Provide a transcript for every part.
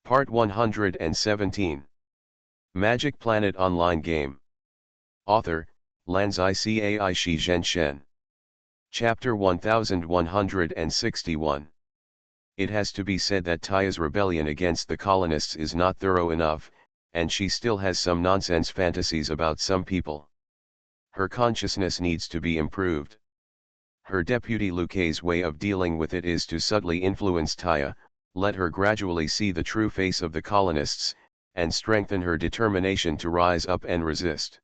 Part 117. Magic Planet Online Game. Author, Lanzai Cai Shi Zhenshen. Chapter 1161. It has to be said that Taya's rebellion against the colonists is not thorough enough, and she still has some nonsense fantasies about some people. Her consciousness needs to be improved. Her deputy Luke's way of dealing with it is to subtly influence Taya, let her gradually see the true face of the colonists, and strengthen her determination to rise up and resist.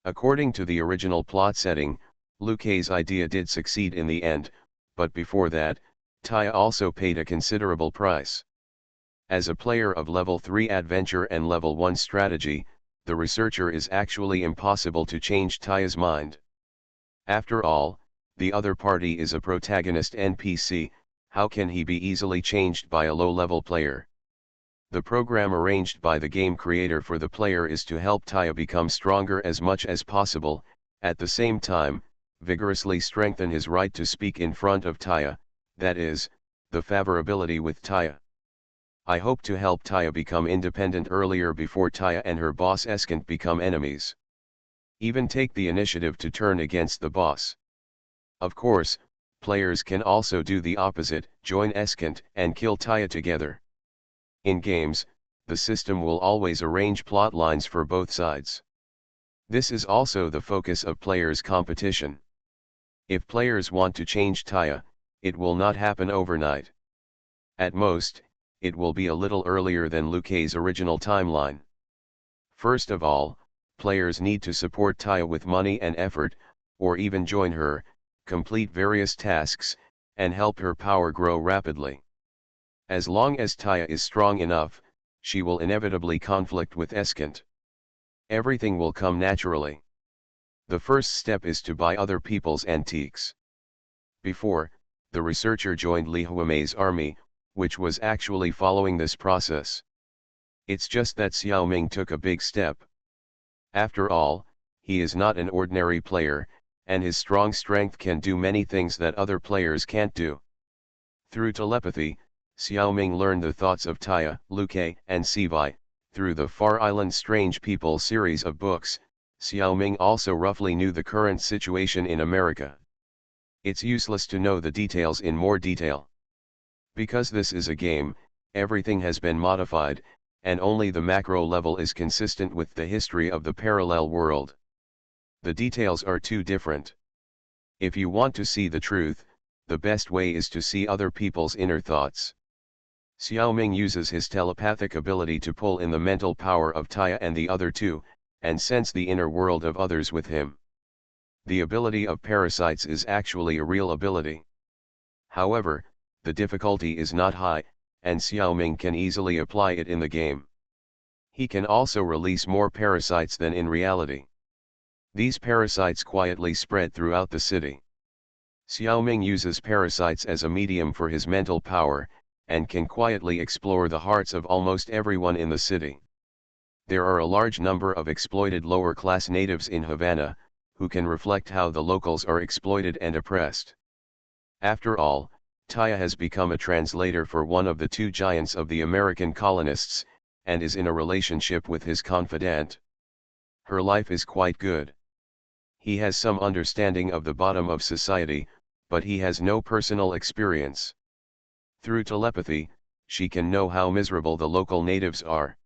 According to the original plot setting, Luke's idea did succeed in the end, but before that, Taya also paid a considerable price. As a player of level 3 adventure and level 1 strategy, the researcher is actually impossible to change Taya's mind. After all, the other party is a protagonist NPC. How can he be easily changed by a low-level player? The program arranged by the game creator for the player is to help Taya become stronger as much as possible, at the same time, vigorously strengthen his right to speak in front of Taya, that is, the favorability with Taya. I hope to help Taya become independent earlier before Taya and her boss Eskent become enemies. Even take the initiative to turn against the boss. Of course, players can also do the opposite, join Eskent and kill Taya together. In games, the system will always arrange plot lines for both sides. This is also the focus of players' competition. If players want to change Taya, it will not happen overnight. At most, it will be a little earlier than Luke's original timeline. First of all, players need to support Taya with money and effort, or even join her, complete various tasks, and help her power grow rapidly. As long as Taya is strong enough, she will inevitably conflict with Eskent. Everything will come naturally. The first step is to buy other people's antiques. Before, the researcher joined Li Huamei's army, which was actually following this process. It's just that Xiao Ming took a big step. After all, he is not an ordinary player, and his strong strength can do many things that other players can't do. Through telepathy, Xiao Ming learned the thoughts of Taya, Luke, and Sci-fi. Through the Far Island Strange People series of books, Xiao Ming also roughly knew the current situation in America. It's useless to know the details in more detail. Because this is a game, everything has been modified, and only the macro level is consistent with the history of the parallel world. The details are too different. If you want to see the truth, the best way is to see other people's inner thoughts. Xiao Ming uses his telepathic ability to pull in the mental power of Taya and the other two, and sense the inner world of others with him. The ability of parasites is actually a real ability. However, the difficulty is not high, and Xiao Ming can easily apply it in the game. He can also release more parasites than in reality. These parasites quietly spread throughout the city. Xiao Ming uses parasites as a medium for his mental power, and can quietly explore the hearts of almost everyone in the city. There are a large number of exploited lower-class natives in Havana, who can reflect how the locals are exploited and oppressed. After all, Taya has become a translator for one of the two giants of the American colonists, and is in a relationship with his confidant. Her life is quite good. He has some understanding of the bottom of society, but he has no personal experience. Through telepathy, she can know how miserable the local natives are.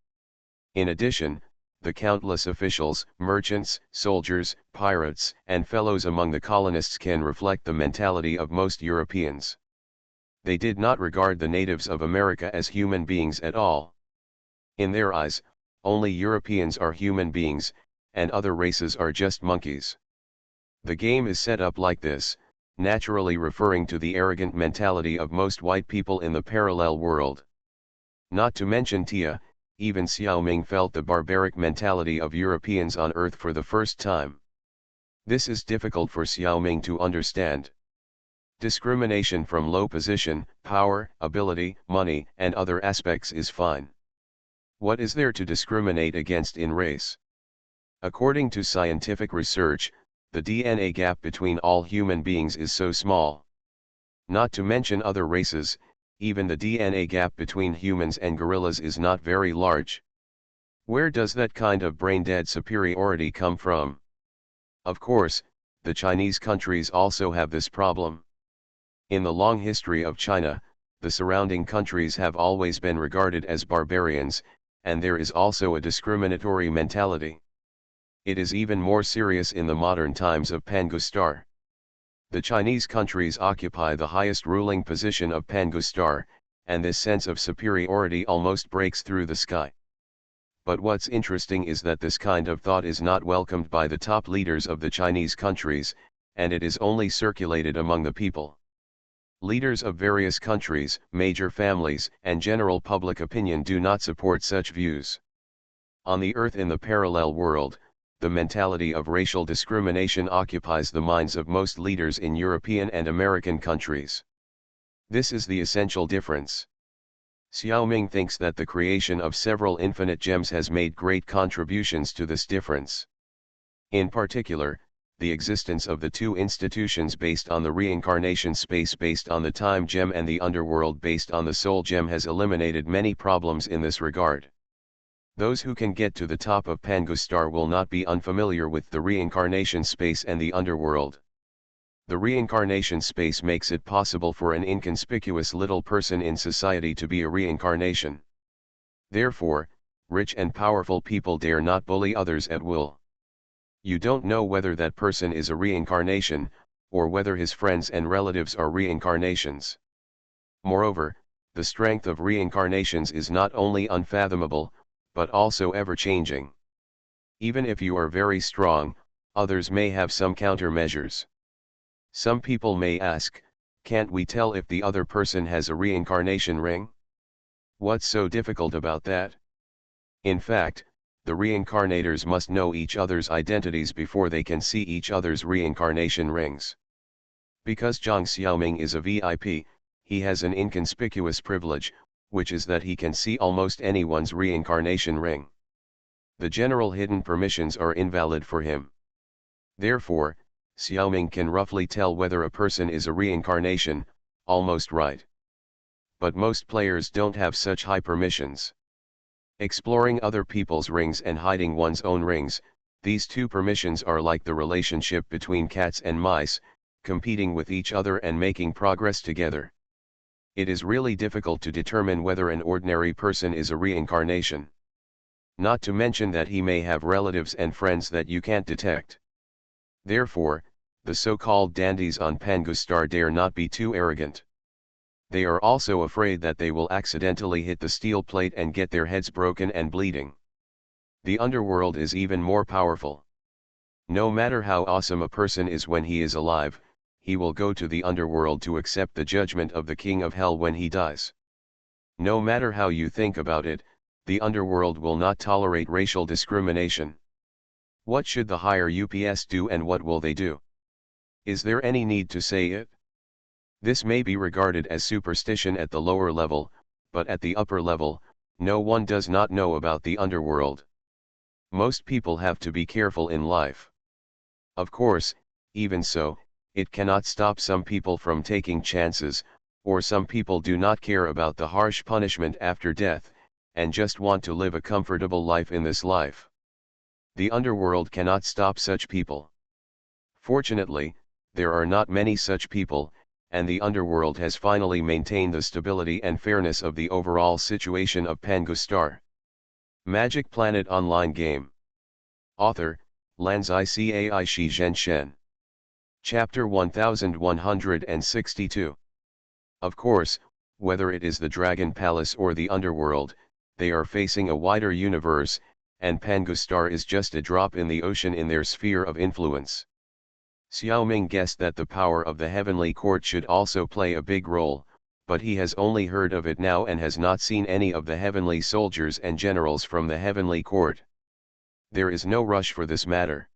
In addition, the countless officials, merchants, soldiers, pirates, and fellows among the colonists can reflect the mentality of most Europeans. They did not regard the natives of America as human beings at all. In their eyes, only Europeans are human beings, and other races are just monkeys. The game is set up like this, naturally referring to the arrogant mentality of most white people in the parallel world. Not to mention Tia, even Xiao Ming felt the barbaric mentality of Europeans on Earth for the first time. This is difficult for Xiao Ming to understand. Discrimination from low position, power, ability, money, and other aspects is fine. What is there to discriminate against in race? According to scientific research, the DNA gap between all human beings is so small. Not to mention other races, even the DNA gap between humans and gorillas is not very large. Where does that kind of brain-dead superiority come from? Of course, the Chinese countries also have this problem. In the long history of China, the surrounding countries have always been regarded as barbarians, and there is also a discriminatory mentality. It is even more serious in the modern times of Pangustar. The Chinese countries occupy the highest ruling position of Pangustar, and this sense of superiority almost breaks through the sky. But what's interesting is that this kind of thought is not welcomed by the top leaders of the Chinese countries, and it is only circulated among the people. Leaders of various countries, major families, and general public opinion do not support such views. On the Earth in the parallel world, the mentality of racial discrimination occupies the minds of most leaders in European and American countries. This is the essential difference. Xiaoming thinks that the creation of several infinite gems has made great contributions to this difference. In particular, the existence of the two institutions based on the reincarnation space based on the time gem and the underworld based on the soul gem has eliminated many problems in this regard. Those who can get to the top of Pangustar will not be unfamiliar with the reincarnation space and the underworld. The reincarnation space makes it possible for an inconspicuous little person in society to be a reincarnation. Therefore, rich and powerful people dare not bully others at will. You don't know whether that person is a reincarnation, or whether his friends and relatives are reincarnations. Moreover, the strength of reincarnations is not only unfathomable, but also ever-changing. Even if you are very strong, others may have some countermeasures. Some people may ask, can't we tell if the other person has a reincarnation ring? What's so difficult about that? In fact, the reincarnators must know each other's identities before they can see each other's reincarnation rings. Because Zhang Xiaoming is a VIP, he has an inconspicuous privilege, which is that he can see almost anyone's reincarnation ring. The general hidden permissions are invalid for him. Therefore, Xiaoming can roughly tell whether a person is a reincarnation, almost right. But most players don't have such high permissions. Exploring other people's rings and hiding one's own rings, these two permissions are like the relationship between cats and mice, competing with each other and making progress together. It is really difficult to determine whether an ordinary person is a reincarnation. Not to mention that he may have relatives and friends that you can't detect. Therefore, the so-called dandies on Pangustar dare not be too arrogant. They are also afraid that they will accidentally hit the steel plate and get their heads broken and bleeding. The underworld is even more powerful. No matter how awesome a person is when he is alive, he will go to the underworld to accept the judgment of the king of hell when he dies. No matter how you think about it, the underworld will not tolerate racial discrimination. What should the higher UPS do and what will they do? Is there any need to say it? This may be regarded as superstition at the lower level, but at the upper level, no one does not know about the underworld. Most people have to be careful in life. Of course, even so, it cannot stop some people from taking chances, or some people do not care about the harsh punishment after death, and just want to live a comfortable life in this life. The underworld cannot stop such people. Fortunately, there are not many such people, and the underworld has finally maintained the stability and fairness of the overall situation of Pangustar. Magic Planet Online Game. Author, Lanzai Cai Shi Zhen Shen. Chapter 1162. Of course, whether it is the Dragon Palace or the underworld, they are facing a wider universe, and Pangustar is just a drop in the ocean in their sphere of influence. Xiaoming guessed that the power of the heavenly court should also play a big role, but he has only heard of it now and has not seen any of the heavenly soldiers and generals from the heavenly court. There is no rush for this matter.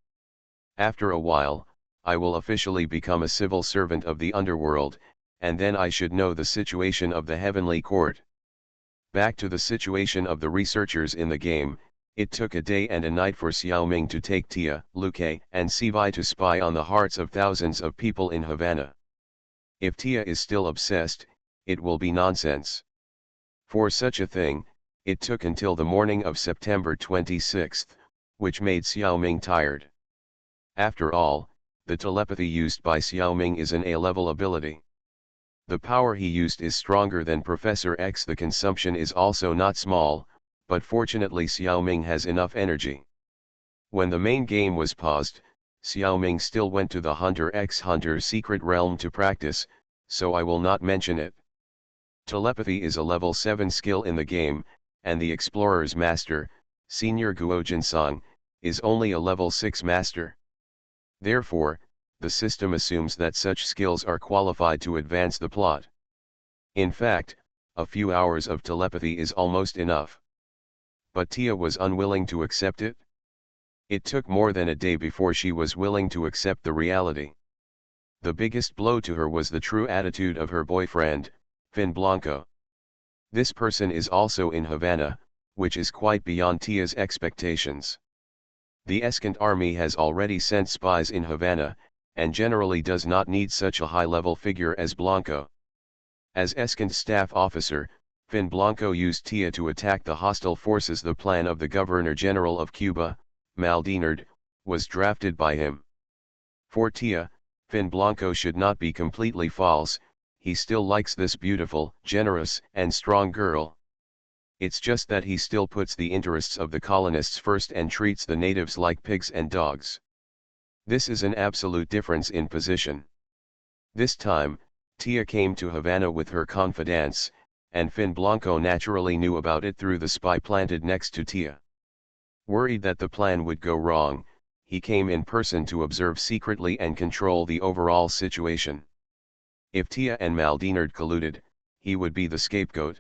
After a while, I will officially become a civil servant of the underworld, and then I should know the situation of the heavenly court. Back to the situation of the researchers in the game. It took a day and a night for Xiaoming to take Tia, Luque, and Sci-fi to spy on the hearts of thousands of people in Havana. If Tia is still obsessed, it will be nonsense. For such a thing, it took until the morning of September 26, which made Xiaoming tired. After all, the telepathy used by Xiaoming is an A-level ability. The power he used is stronger than Professor X. The consumption is also not small, but fortunately Xiaoming has enough energy. When the main game was paused, Xiaoming still went to the Hunter x Hunter secret realm to practice, so I will not mention it. Telepathy is a level 7 skill in the game, and the Explorer's Master, Senior Guojin-san, is only a level 6 master. Therefore, the system assumes that such skills are qualified to advance the plot. In fact, a few hours of telepathy is almost enough. But Tia was unwilling to accept it. It took more than a day before she was willing to accept the reality. The biggest blow to her was the true attitude of her boyfriend, Fin Blanco. This person is also in Havana, which is quite beyond Tia's expectations. The Escant army has already sent spies in Havana, and generally does not need such a high-level figure as Blanco. As Escant staff officer, Fin Blanco used Tia to attack the hostile forces. The plan of the Governor-General of Cuba, Maldinard, was drafted by him. For Tia, Fin Blanco should not be completely false, he still likes this beautiful, generous, and strong girl. It's just that he still puts the interests of the colonists first and treats the natives like pigs and dogs. This is an absolute difference in position. This time, Tia came to Havana with her confidants, and Fin Blanco naturally knew about it through the spy planted next to Tia. Worried that the plan would go wrong, he came in person to observe secretly and control the overall situation. If Tia and Maldinard colluded, he would be the scapegoat.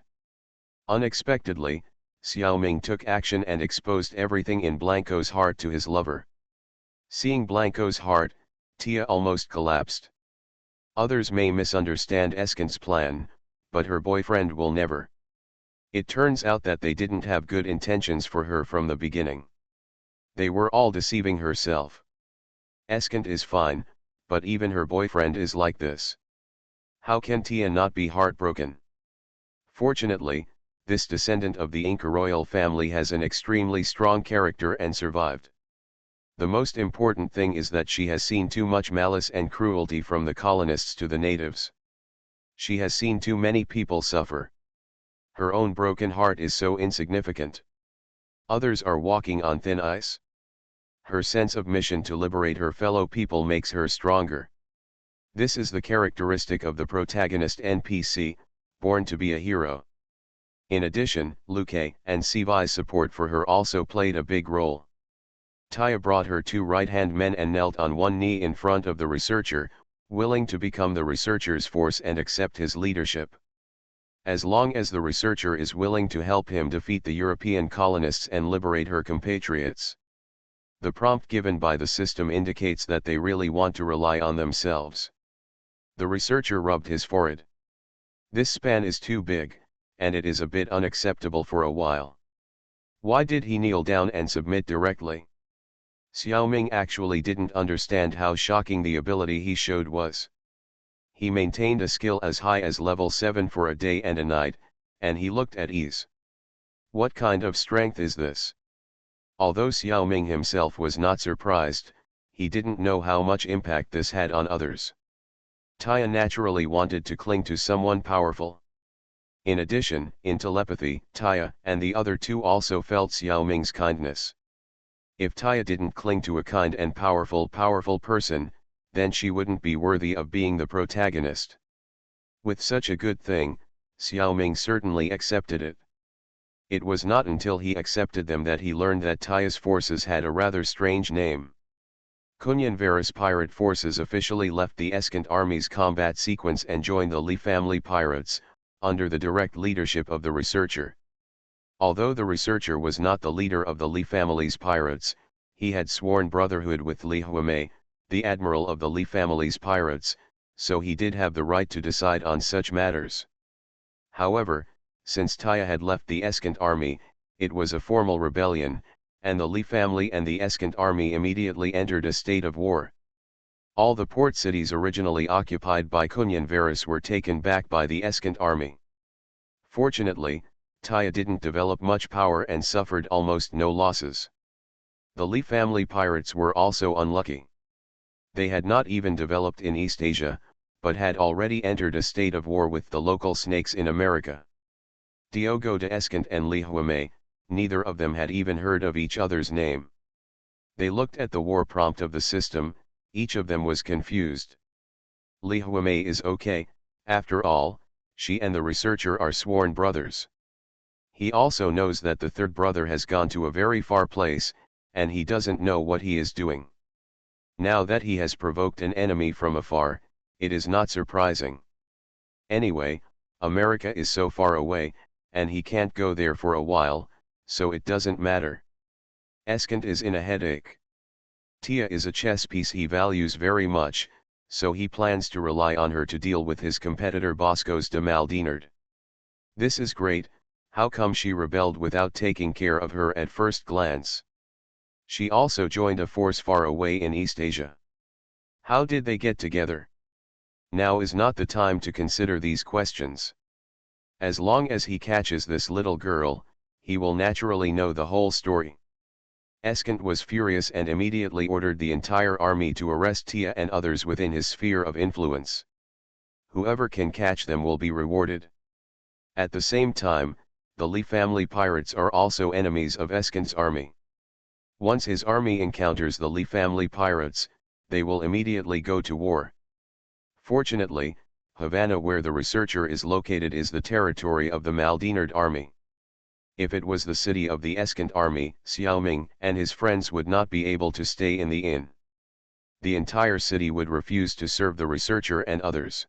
Unexpectedly, Xiaoming took action and exposed everything in Blanco's heart to his lover. Seeing Blanco's heart, Tia almost collapsed. Others may misunderstand Escant's plan, but her boyfriend will never. It turns out that they didn't have good intentions for her from the beginning. They were all deceiving herself. Escant is fine, but even her boyfriend is like this. How can Tia not be heartbroken? Fortunately, this descendant of the Inca royal family has an extremely strong character and survived. The most important thing is that she has seen too much malice and cruelty from the colonists to the natives. She has seen too many people suffer. Her own broken heart is so insignificant. Others are walking on thin ice. Her sense of mission to liberate her fellow people makes her stronger. This is the characteristic of the protagonist NPC, born to be a hero. In addition, Luke and Sci-fi's support for her also played a big role. Tia brought her two right-hand men and knelt on one knee in front of the researcher, willing to become the researcher's force and accept his leadership. As long as the researcher is willing to help him defeat the European colonists and liberate her compatriots. The prompt given by the system indicates that they really want to rely on themselves. The researcher rubbed his forehead. This span is too big, and it is a bit unacceptable for a while. Why did he kneel down and submit directly? Xiaoming actually didn't understand how shocking the ability he showed was. He maintained a skill as high as level 7 for a day and a night, and he looked at ease. What kind of strength is this? Although Xiaoming himself was not surprised, he didn't know how much impact this had on others. Tia naturally wanted to cling to someone powerful. In addition, in telepathy, Tia and the other two also felt Xiaoming's kindness. If Tia didn't cling to a kind and powerful person, then she wouldn't be worthy of being the protagonist. With such a good thing, Xiaoming certainly accepted it. It was not until he accepted them that he learned that Tia's forces had a rather strange name. Cunyanveras pirate forces officially left the Escant army's combat sequence and joined the Li family pirates, under the direct leadership of the researcher. Although the researcher was not the leader of the Li family's pirates, he had sworn brotherhood with Li Huamei, the admiral of the Li family's pirates, so he did have the right to decide on such matters. However, since Tia had left the Escant army, it was a formal rebellion, and the Li family and the Escant army immediately entered a state of war. All the port cities originally occupied by Kunyan Varus were taken back by the Eskent army. Fortunately, Taya didn't develop much power and suffered almost no losses. The Li family pirates were also unlucky. They had not even developed in East Asia, but had already entered a state of war with the local snakes in America. Diogo de Escant and Li Huame, neither of them had even heard of each other's name. They looked at the war prompt of the system, each of them was confused. Li Huame is okay, after all, she and the researcher are sworn brothers. He also knows that the third brother has gone to a very far place, and he doesn't know what he is doing. Now that he has provoked an enemy from afar, it is not surprising. Anyway, America is so far away, and he can't go there for a while, so it doesn't matter. Escant is in a headache. Tia is a chess piece he values very much, so he plans to rely on her to deal with his competitor Boscos de Maldinard. This is great. How come she rebelled without taking care of her at first glance? She also joined a force far away in East Asia. How did they get together? Now is not the time to consider these questions. As long as he catches this little girl, he will naturally know the whole story. Escant was furious and immediately ordered the entire army to arrest Tia and others within his sphere of influence. Whoever can catch them will be rewarded. At the same time, the Li family pirates are also enemies of Escant's army. Once his army encounters the Li family pirates, they will immediately go to war. Fortunately, Havana, where the researcher is located, is the territory of the Maldinard army. If it was the city of the Escant army, Xiaoming and his friends would not be able to stay in the inn. The entire city would refuse to serve the researcher and others.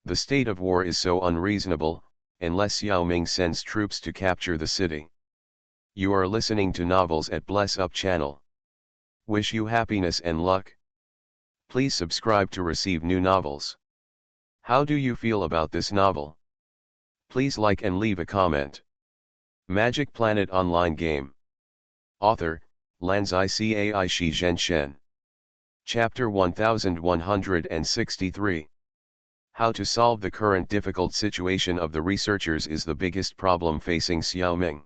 The state of war is so unreasonable, unless Xiaoming sends troops to capture the city. You are listening to Novels at Bless Up channel. Wish you happiness and luck. Please subscribe to receive new novels. How do you feel about this novel? Please like and leave a comment. Magic Planet Online Game. Author, Lanzai Cai Shi Zhenshen. Chapter 1163. How to solve the current difficult situation of the researchers is the biggest problem facing Xiaoming.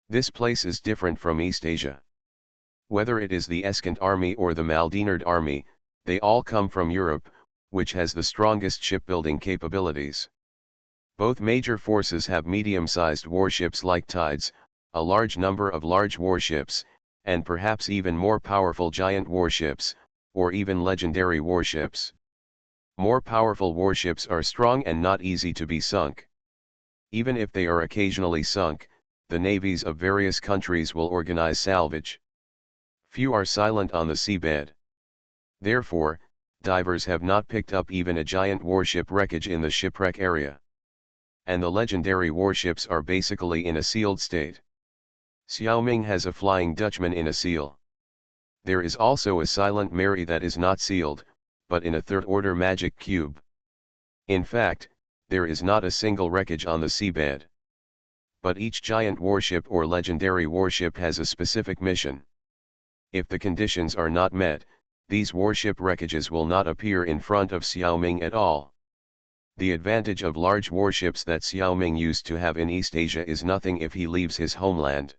This place is different from East Asia. Whether it is the Escant army or the Maldinard army, they all come from Europe, which has the strongest shipbuilding capabilities. Both major forces have medium-sized warships like Tides, a large number of large warships, and perhaps even more powerful giant warships, or even legendary warships. More powerful warships are strong and not easy to be sunk. Even if they are occasionally sunk, the navies of various countries will organize salvage. Few are silent on the seabed. Therefore, divers have not picked up even a giant warship wreckage in the shipwreck area. And the legendary warships are basically in a sealed state. Xiaoming has a Flying Dutchman in a seal. There is also a Silent Mary that is not sealed, but in a third-order magic cube. In fact, there is not a single wreckage on the seabed. But each giant warship or legendary warship has a specific mission. If the conditions are not met, these warship wreckages will not appear in front of Xiaoming at all. The advantage of large warships that Xiaoming used to have in East Asia is nothing if he leaves his homeland.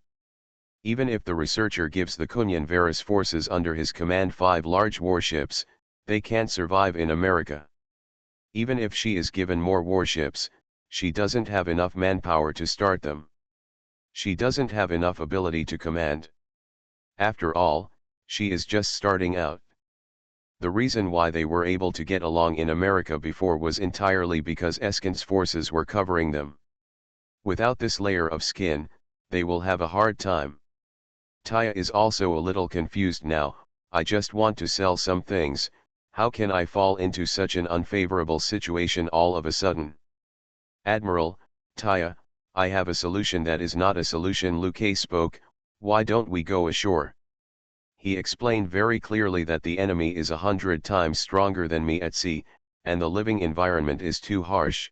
Even if the researcher gives the Kunyan Varus forces under his command 5 large warships, they can't survive in America. Even if she is given more warships, she doesn't have enough manpower to start them. She doesn't have enough ability to command. After all, she is just starting out. The reason why they were able to get along in America before was entirely because Escant's forces were covering them. Without this layer of skin, they will have a hard time. Taya is also a little confused now. I just want to sell some things, how can I fall into such an unfavorable situation all of a sudden? Admiral, Taya, I have a solution that is not a solution. Luque spoke, why don't we go ashore? He explained very clearly that the enemy is 100 times stronger than me at sea, and the living environment is too harsh.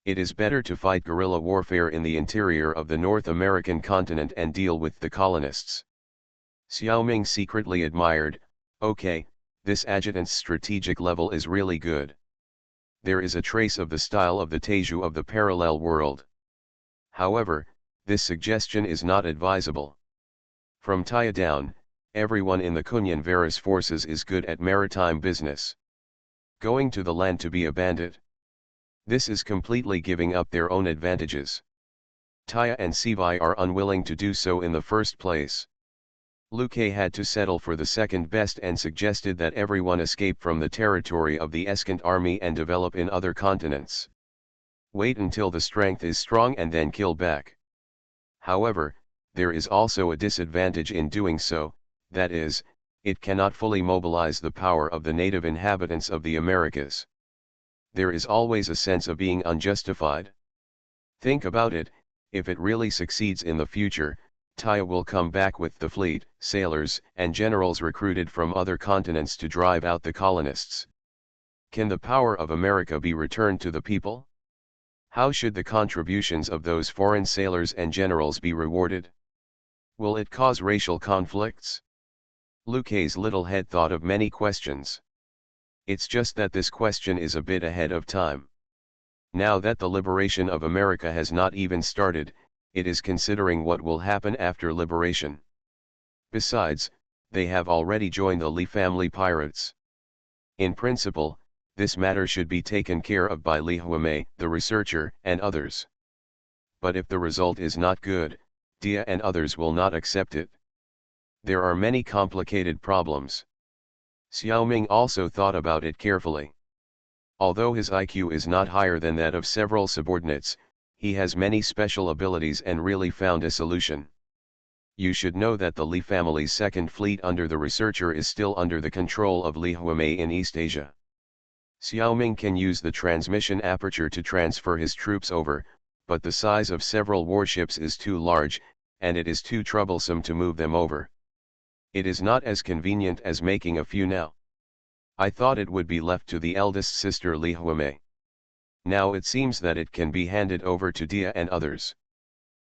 It is better to fight guerrilla warfare in the interior of the North American continent and deal with the colonists. Xiaoming secretly admired, okay, This adjutant's strategic level is really good. There is a trace of the style of the Teju of the parallel world. However, this suggestion is not advisable. From Taya down, everyone in the Kunyan Varus forces is good at maritime business. Going to the land to be a bandit. This is completely giving up their own advantages. Taya and Sivai are unwilling to do so in the first place. Luke had to settle for the second best and suggested that everyone escape from the territory of the Eskant army and develop in other continents. Wait until the strength is strong and then kill back. However, there is also a disadvantage in doing so, that is, it cannot fully mobilize the power of the native inhabitants of the Americas. There is always a sense of being unjustified. Think about it, if it really succeeds in the future, Taya will come back with the fleet, sailors, and generals recruited from other continents to drive out the colonists. Can the power of America be returned to the people? How should the contributions of those foreign sailors and generals be rewarded? Will it cause racial conflicts? Luke's little head thought of many questions. It's just that this question is a bit ahead of time. Now that the liberation of America has not even started, it is considering what will happen after liberation. Besides, they have already joined the Lee family pirates. In principle, this matter should be taken care of by Li Huamei, the researcher, and others. But if the result is not good, Dia and others will not accept it. There are many complicated problems. Xiaoming also thought about it carefully. Although his IQ is not higher than that of several subordinates, he has many special abilities and really found a solution. You should know that the Li family's second fleet under the researcher is still under the control of Li Huamei in East Asia. Xiaoming can use the transmission aperture to transfer his troops over, but the size of several warships is too large, and it is too troublesome to move them over. It is not as convenient as making a few now. I thought it would be left to the eldest sister Li Huamei. Now it seems that it can be handed over to Dia and others.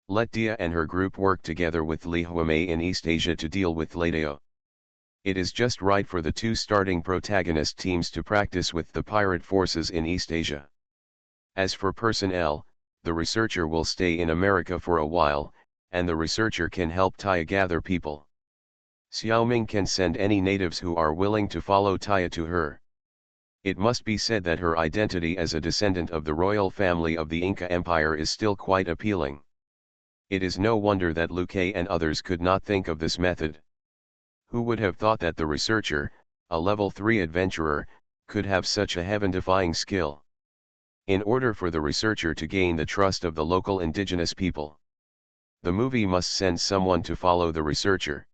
Let Dia and her group work together with Li Huamei in East Asia to deal with Ladeo. It is just right for the two starting protagonist teams to practice with the pirate forces in East Asia. As for personnel, the researcher will stay in America for a while, and the researcher can help Taya gather people. Xiaoming can send any natives who are willing to follow Taya to her. It must be said that her identity as a descendant of the royal family of the Inca Empire is still quite appealing. It is no wonder that Luke and others could not think of this method. Who would have thought that the researcher, a level 3 adventurer, could have such a heaven-defying skill? In order for the researcher to gain the trust of the local indigenous people, the movie must send someone to follow the researcher.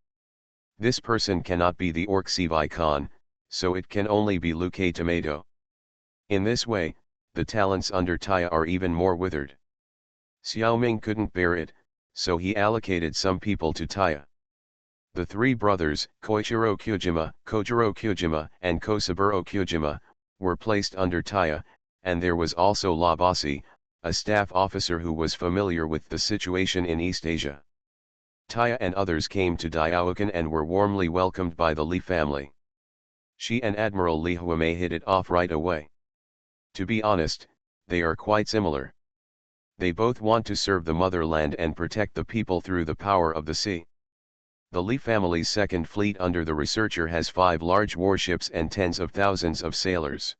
This person cannot be the orc Sivai Khan, so it can only be Luke Tomato. In this way, the talents under Taya are even more withered. Xiaoming couldn't bear it, so he allocated some people to Taya. The three brothers, Koichiro Kyojima, Kojiro Kyojima, and Kosaburo Kyojima, were placed under Taya, and there was also Labasi, a staff officer who was familiar with the situation in East Asia. Taya and others came to Diaokan and were warmly welcomed by the Li family. She and Admiral Li Huamei hit it off right away. To be honest, they are quite similar. They both want to serve the motherland and protect the people through the power of the sea. The Li family's second fleet under the researcher has 5 large warships and tens of thousands of sailors.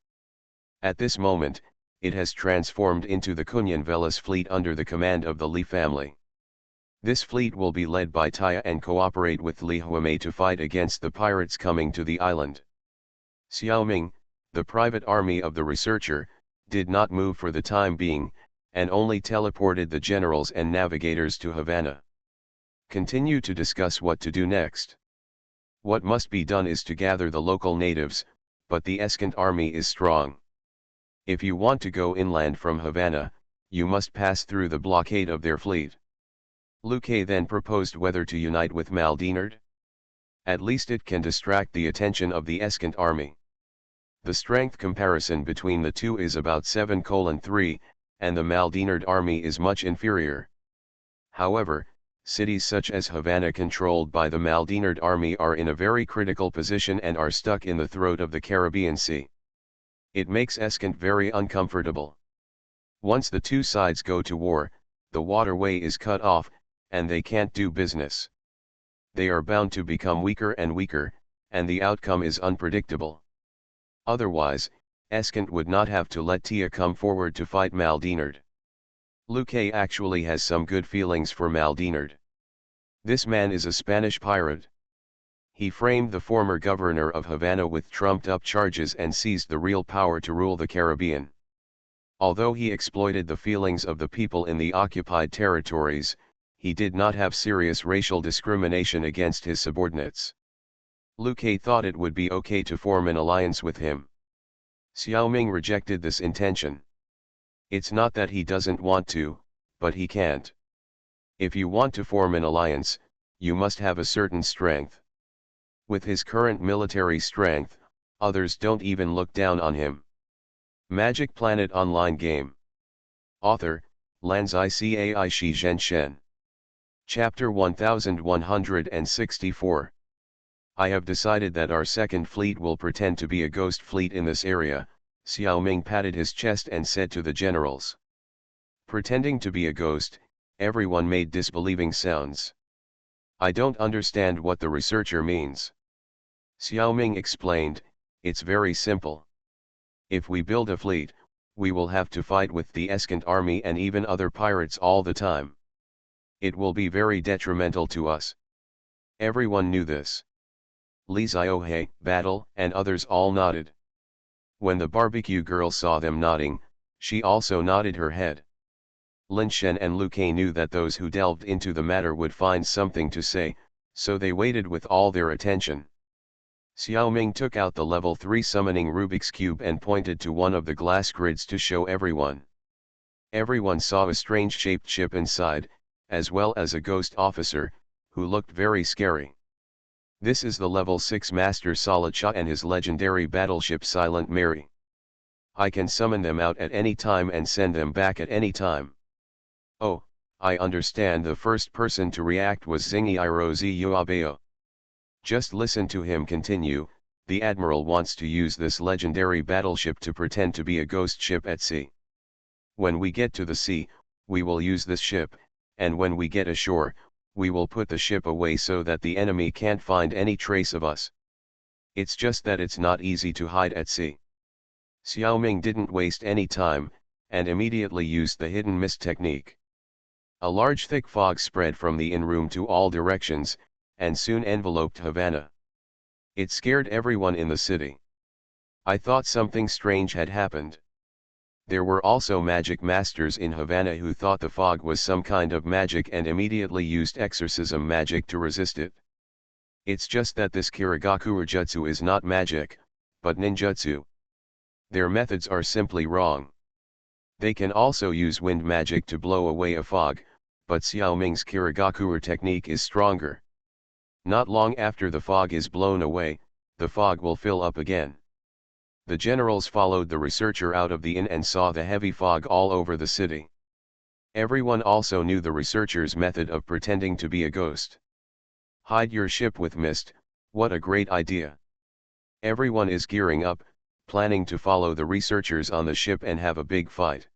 At this moment, it has transformed into the Kunyan Velas fleet under the command of the Li family. This fleet will be led by Taya and cooperate with Li Huamei to fight against the pirates coming to the island. Xiaoming, the private army of the researcher, did not move for the time being, and only teleported the generals and navigators to Havana. Continue to discuss what to do next. What must be done is to gather the local natives, but the Eskant army is strong. If you want to go inland from Havana, you must pass through the blockade of their fleet. Luke then proposed whether to unite with Maldinard. At least it can distract the attention of the Eskant army. The strength comparison between the two is about 7:3, and the Maldinard army is much inferior. However, Cities such as Havana controlled by the Maldinard army are in a very critical position and are stuck in the throat of the Caribbean Sea. It makes Escant very uncomfortable. Once the two sides go to war, the waterway is cut off, and they can't do business. They are bound to become weaker and weaker, and the outcome is unpredictable. Otherwise, Escant would not have to let Tia come forward to fight Maldinard. Luque actually has some good feelings for Maldinard. This man is a Spanish pirate. He framed the former governor of Havana with trumped-up charges and seized the real power to rule the Caribbean. Although he exploited the feelings of the people in the occupied territories, he did not have serious racial discrimination against his subordinates. Luque thought it would be okay to form an alliance with him. Xiaoming rejected this intention. It's not that he doesn't want to, but he can't. If you want to form an alliance, you must have a certain strength. With his current military strength, others don't even look down on him. Magic Planet Online Game. Author, Lanzai Cai Shi Zhen Shen. Chapter 1164. I have decided that our second fleet will pretend to be a ghost fleet in this area, Xiaoming patted his chest and said to the generals. Pretending to be a ghost, everyone made disbelieving sounds. I don't understand what the researcher means. Xiaoming explained, it's very simple. If we build a fleet, we will have to fight with the Escant army and even other pirates all the time. It will be very detrimental to us. Everyone knew this. Li Ziohe, Battle, and others all nodded. When the barbecue girl saw them nodding, she also nodded her head. Lin Shen and Luque knew that those who delved into the matter would find something to say, so they waited with all their attention. Xiaoming took out the level 3 summoning Rubik's Cube and pointed to one of the glass grids to show everyone. Everyone saw a strange-shaped ship inside, as well as a ghost officer, who looked very scary. This is the level 6 Master Solicha and his legendary battleship Silent Mary. I can summon them out at any time and send them back at any time. Oh, I understand. The first person to react was Zingi Irozi Uabeo. Just listen to him continue. The Admiral wants to use this legendary battleship to pretend to be a ghost ship at sea. When we get to the sea, we will use this ship, and when we get ashore, we will put the ship away so that the enemy can't find any trace of us. It's just that it's not easy to hide at sea. Xiaoming didn't waste any time, and immediately used the hidden mist technique. A large thick fog spread from the in-room to all directions, and soon enveloped Havana. It scared everyone in the city. I thought something strange had happened. There were also magic masters in Havana who thought the fog was some kind of magic and immediately used exorcism magic to resist it. It's just that this Kirigakure jutsu is not magic, but ninjutsu. Their methods are simply wrong. They can also use wind magic to blow away a fog, but Xiaoming's Kirigakure technique is stronger. Not long after the fog is blown away, the fog will fill up again. The generals followed the researcher out of the inn and saw the heavy fog all over the city. Everyone also knew the researcher's method of pretending to be a ghost. Hide your ship with mist, what a great idea. Everyone is gearing up, planning to follow the researchers on the ship and have a big fight.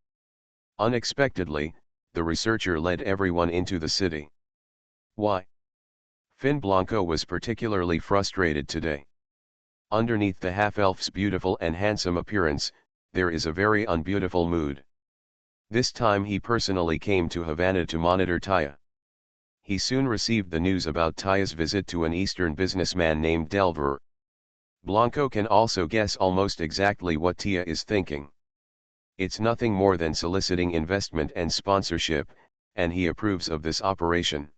Unexpectedly, the researcher led everyone into the city. Why? Fin Blanco was particularly frustrated today. Underneath the half-elf's beautiful and handsome appearance, there is a very unbeautiful mood. This time he personally came to Havana to monitor Taya. He soon received the news about Taya's visit to an Eastern businessman named Delver. Blanco can also guess almost exactly what Tia is thinking. It's nothing more than soliciting investment and sponsorship, and he approves of this operation.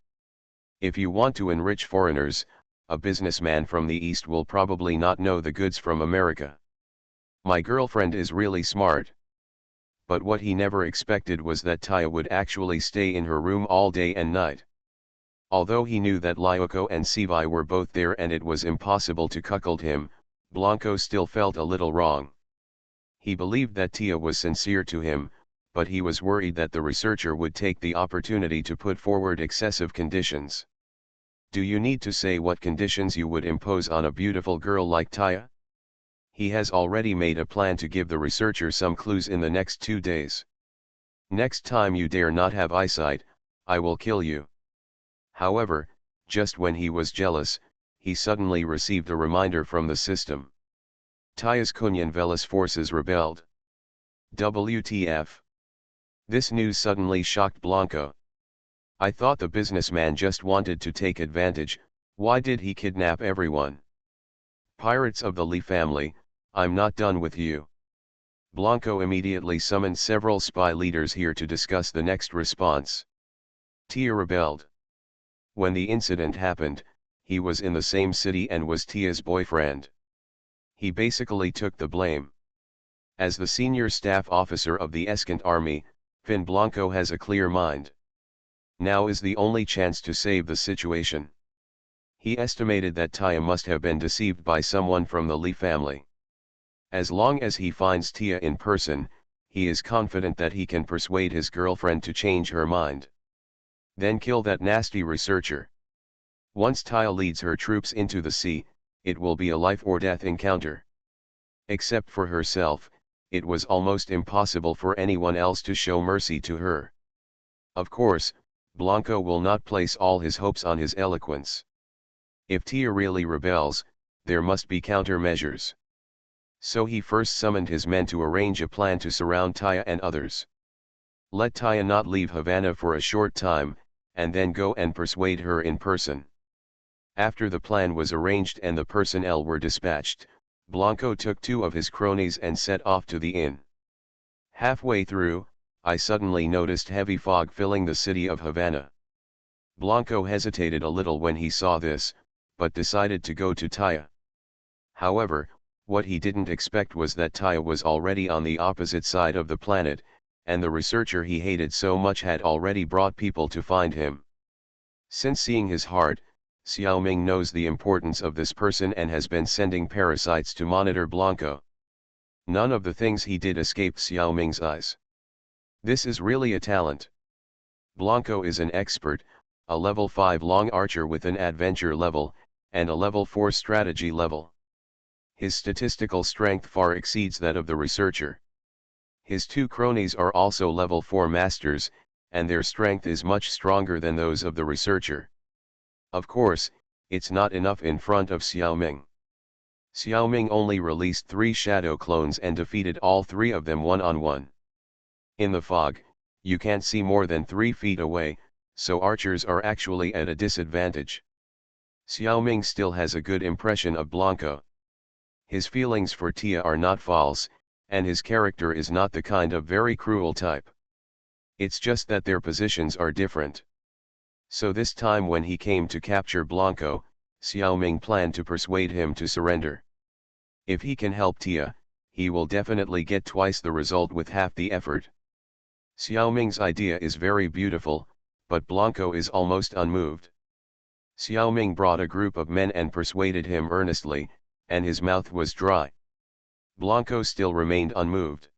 If you want to enrich foreigners, a businessman from the East will probably not know the goods from America. My girlfriend is really smart. But what he never expected was that Taya would actually stay in her room all day and night. Although he knew that Lyoko and Sivai were both there and it was impossible to cuckold him, Blanco still felt a little wrong. He believed that Tia was sincere to him, but he was worried that the researcher would take the opportunity to put forward excessive conditions. Do you need to say what conditions you would impose on a beautiful girl like Taya? He has already made a plan to give the researcher some clues in the next 2 days. Next time you dare not have eyesight, I will kill you. However, just when he was jealous, he suddenly received a reminder from the system. Taya's Kunyan Velis forces rebelled. WTF? This news suddenly shocked Blanco. I thought the businessman just wanted to take advantage, why did he kidnap everyone? Pirates of the Lee family, I'm not done with you. Blanco immediately summoned several spy leaders here to discuss the next response. Tia rebelled. When the incident happened, he was in the same city and was Tia's boyfriend. He basically took the blame. As the senior staff officer of the Escant army, Fin Blanco has a clear mind. Now is the only chance to save the situation. He estimated that Tia must have been deceived by someone from the Lee family. As long as he finds Tia in person, he is confident that he can persuade his girlfriend to change her mind. Then kill that nasty researcher. Once Tia leads her troops into the sea, it will be a life or death encounter. Except for herself, it was almost impossible for anyone else to show mercy to her. Of course, Blanco will not place all his hopes on his eloquence. If Tia really rebels, there must be countermeasures. So he first summoned his men to arrange a plan to surround Tia and others. Let Tia not leave Havana for a short time, and then go and persuade her in person. After the plan was arranged and the personnel were dispatched, Blanco took 2 of his cronies and set off to the inn. Halfway through, I suddenly noticed heavy fog filling the city of Havana. Blanco hesitated a little when he saw this, but decided to go to Tia. However, what he didn't expect was that Tia was already on the opposite side of the planet, and the researcher he hated so much had already brought people to find him. Since seeing his heart, Xiaoming knows the importance of this person and has been sending parasites to monitor Blanco. None of the things he did escaped Xiaoming's eyes. This is really a talent. Blanco is an expert, a level 5 long archer with an adventure level, and a level 4 strategy level. His statistical strength far exceeds that of the researcher. His 2 cronies are also level 4 masters, and their strength is much stronger than those of the researcher. Of course, it's not enough in front of Xiaoming. Xiaoming only released 3 shadow clones and defeated all 3 of them one-on-one. In the fog, you can't see more than 3 feet away, so archers are actually at a disadvantage. Xiaoming still has a good impression of Blanco. His feelings for Tia are not false, and his character is not the kind of very cruel type. It's just that their positions are different. So this time when he came to capture Blanco, Xiaoming planned to persuade him to surrender. If he can help Tia, he will definitely get twice the result with half the effort. Xiaoming's idea is very beautiful, but Blanco is almost unmoved. Xiaoming brought a group of men and persuaded him earnestly, and his mouth was dry. Blanco still remained unmoved.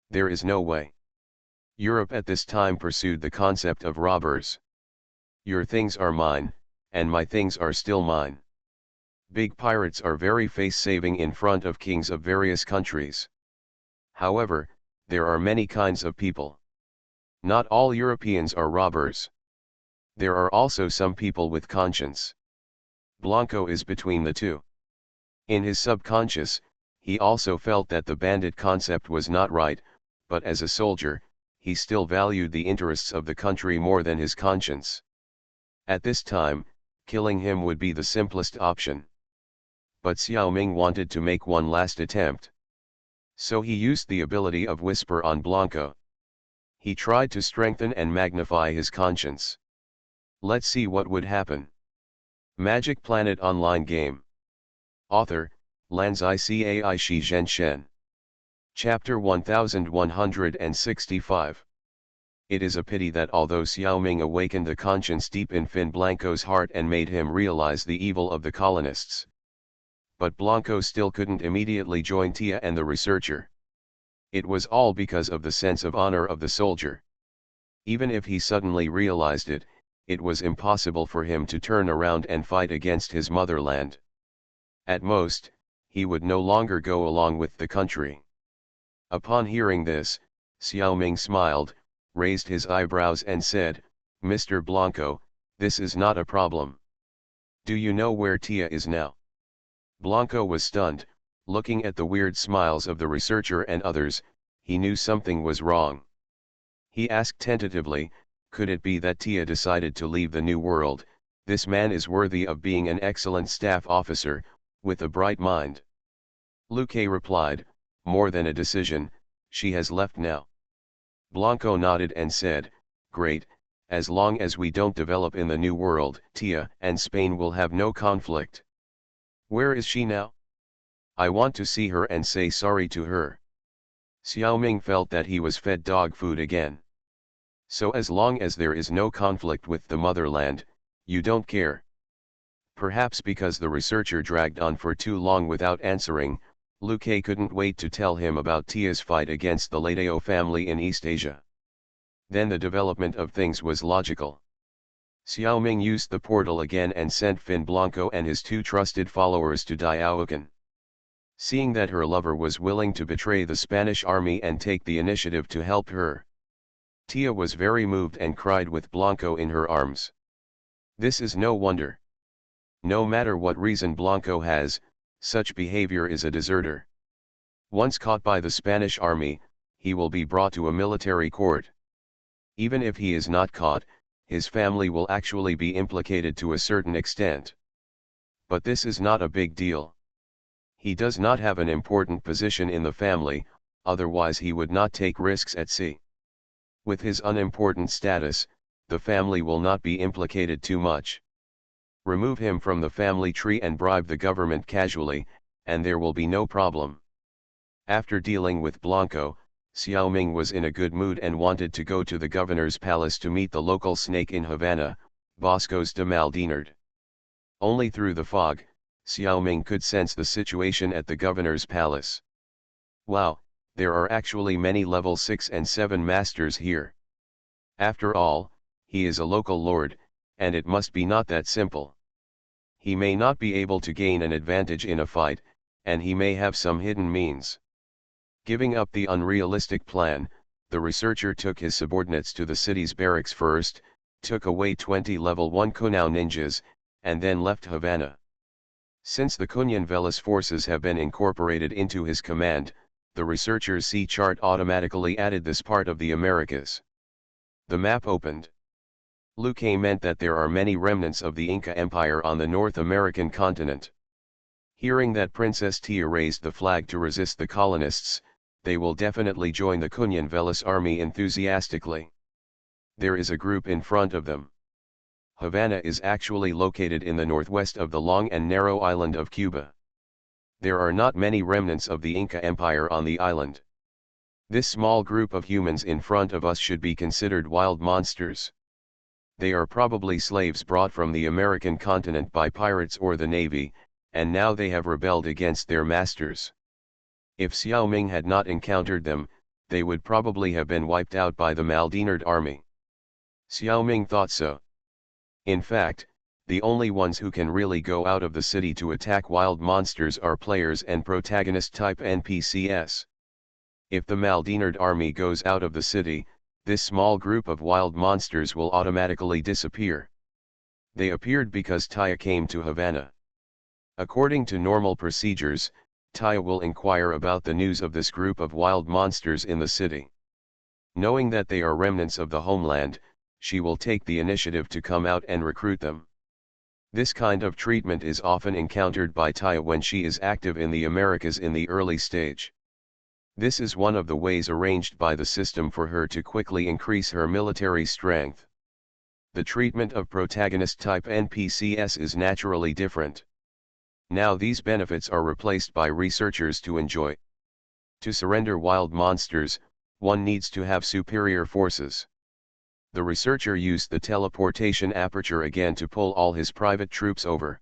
There is no way. Europe at this time pursued the concept of robbers. Your things are mine, and my things are still mine. Big pirates are very face-saving in front of kings of various countries. However, there are many kinds of people. Not all Europeans are robbers. There are also some people with conscience. Blanco is between the two. In his subconscious, he also felt that the bandit concept was not right, but as a soldier, he still valued the interests of the country more than his conscience. At this time, killing him would be the simplest option. But Xiaoming wanted to make one last attempt. So he used the ability of Whisper on Blanco. He tried to strengthen and magnify his conscience. Let's see what would happen. Magic Planet Online Game. Author, Lanzai Cai Shi Zhen Shen. Chapter 1165. It is a pity that although Xiaoming awakened the conscience deep in Fin Blanco's heart and made him realize the evil of the colonists, but Blanco still couldn't immediately join Tia and the researcher. It was all because of the sense of honor of the soldier. Even if he suddenly realized it, it was impossible for him to turn around and fight against his motherland. At most, he would no longer go along with the country. Upon hearing this, Xiaoming smiled, raised his eyebrows and said, "Mr. Blanco, this is not a problem. Do you know where Tia is now?" Blanco was stunned, looking at the weird smiles of the researcher and others. He knew something was wrong. He asked tentatively, could it be that Tia decided to leave the New World? This man is worthy of being an excellent staff officer, with a bright mind. Liu Kei replied, more than a decision, she has left now. Blanco nodded and said, great, as long as we don't develop in the New World, Tia and Spain will have no conflict. Where is she now? I want to see her and say sorry to her. Xiaoming felt that he was fed dog food again. So as long as there is no conflict with the motherland, you don't care. Perhaps because the researcher dragged on for too long without answering, Liu Kei couldn't wait to tell him about Tia's fight against the Ladeo family in East Asia. Then the development of things was logical. Xiaoming used the portal again and sent Fin Blanco and his two trusted followers to Diaocan. Seeing that her lover was willing to betray the Spanish army and take the initiative to help her, Tia was very moved and cried with Blanco in her arms. This is no wonder. No matter what reason Blanco has, such behavior is a deserter. Once caught by the Spanish army, he will be brought to a military court. Even if he is not caught, his family will actually be implicated to a certain extent. But this is not a big deal. He does not have an important position in the family, otherwise he would not take risks at sea. With his unimportant status, the family will not be implicated too much. Remove him from the family tree and bribe the government casually, and there will be no problem. After dealing with Blanco, Xiaoming was in a good mood and wanted to go to the governor's palace to meet the local snake in Havana, Boscos de Maldinard. Only through the fog, Xiaoming could sense the situation at the governor's palace. Wow, there are actually many level 6 and 7 masters here. After all, he is a local lord, and it must be not that simple. He may not be able to gain an advantage in a fight, and he may have some hidden means. Giving up the unrealistic plan, the researcher took his subordinates to the city's barracks first, took away 20 level 1 Kunao ninjas, and then left Havana. Since the Cunyan Velis forces have been incorporated into his command, the researcher's sea chart automatically added this part of the Americas. The map opened. Liu Kei meant that there are many remnants of the Inca Empire on the North American continent. Hearing that Princess Tia raised the flag to resist the colonists, they will definitely join the Cunyan Velis army enthusiastically. There is a group in front of them. Havana is actually located in the northwest of the long and narrow island of Cuba. There are not many remnants of the Inca Empire on the island. This small group of humans in front of us should be considered wild monsters. They are probably slaves brought from the American continent by pirates or the Navy, and now they have rebelled against their masters. If Xiaoming had not encountered them, they would probably have been wiped out by the Maldinard army. Xiaoming thought so. In fact, the only ones who can really go out of the city to attack wild monsters are players and protagonist type NPCs. If the Maldinard army goes out of the city, this small group of wild monsters will automatically disappear. They appeared because Tia came to Havana. According to normal procedures, Tia will inquire about the news of this group of wild monsters in the city. Knowing that they are remnants of the homeland, she will take the initiative to come out and recruit them. This kind of treatment is often encountered by Tia when she is active in the Americas in the early stage. This is one of the ways arranged by the system for her to quickly increase her military strength. The treatment of protagonist type NPCs is naturally different. Now these benefits are replaced by researchers to enjoy. To surrender wild monsters, one needs to have superior forces. The researcher used the teleportation aperture again to pull all his private troops over.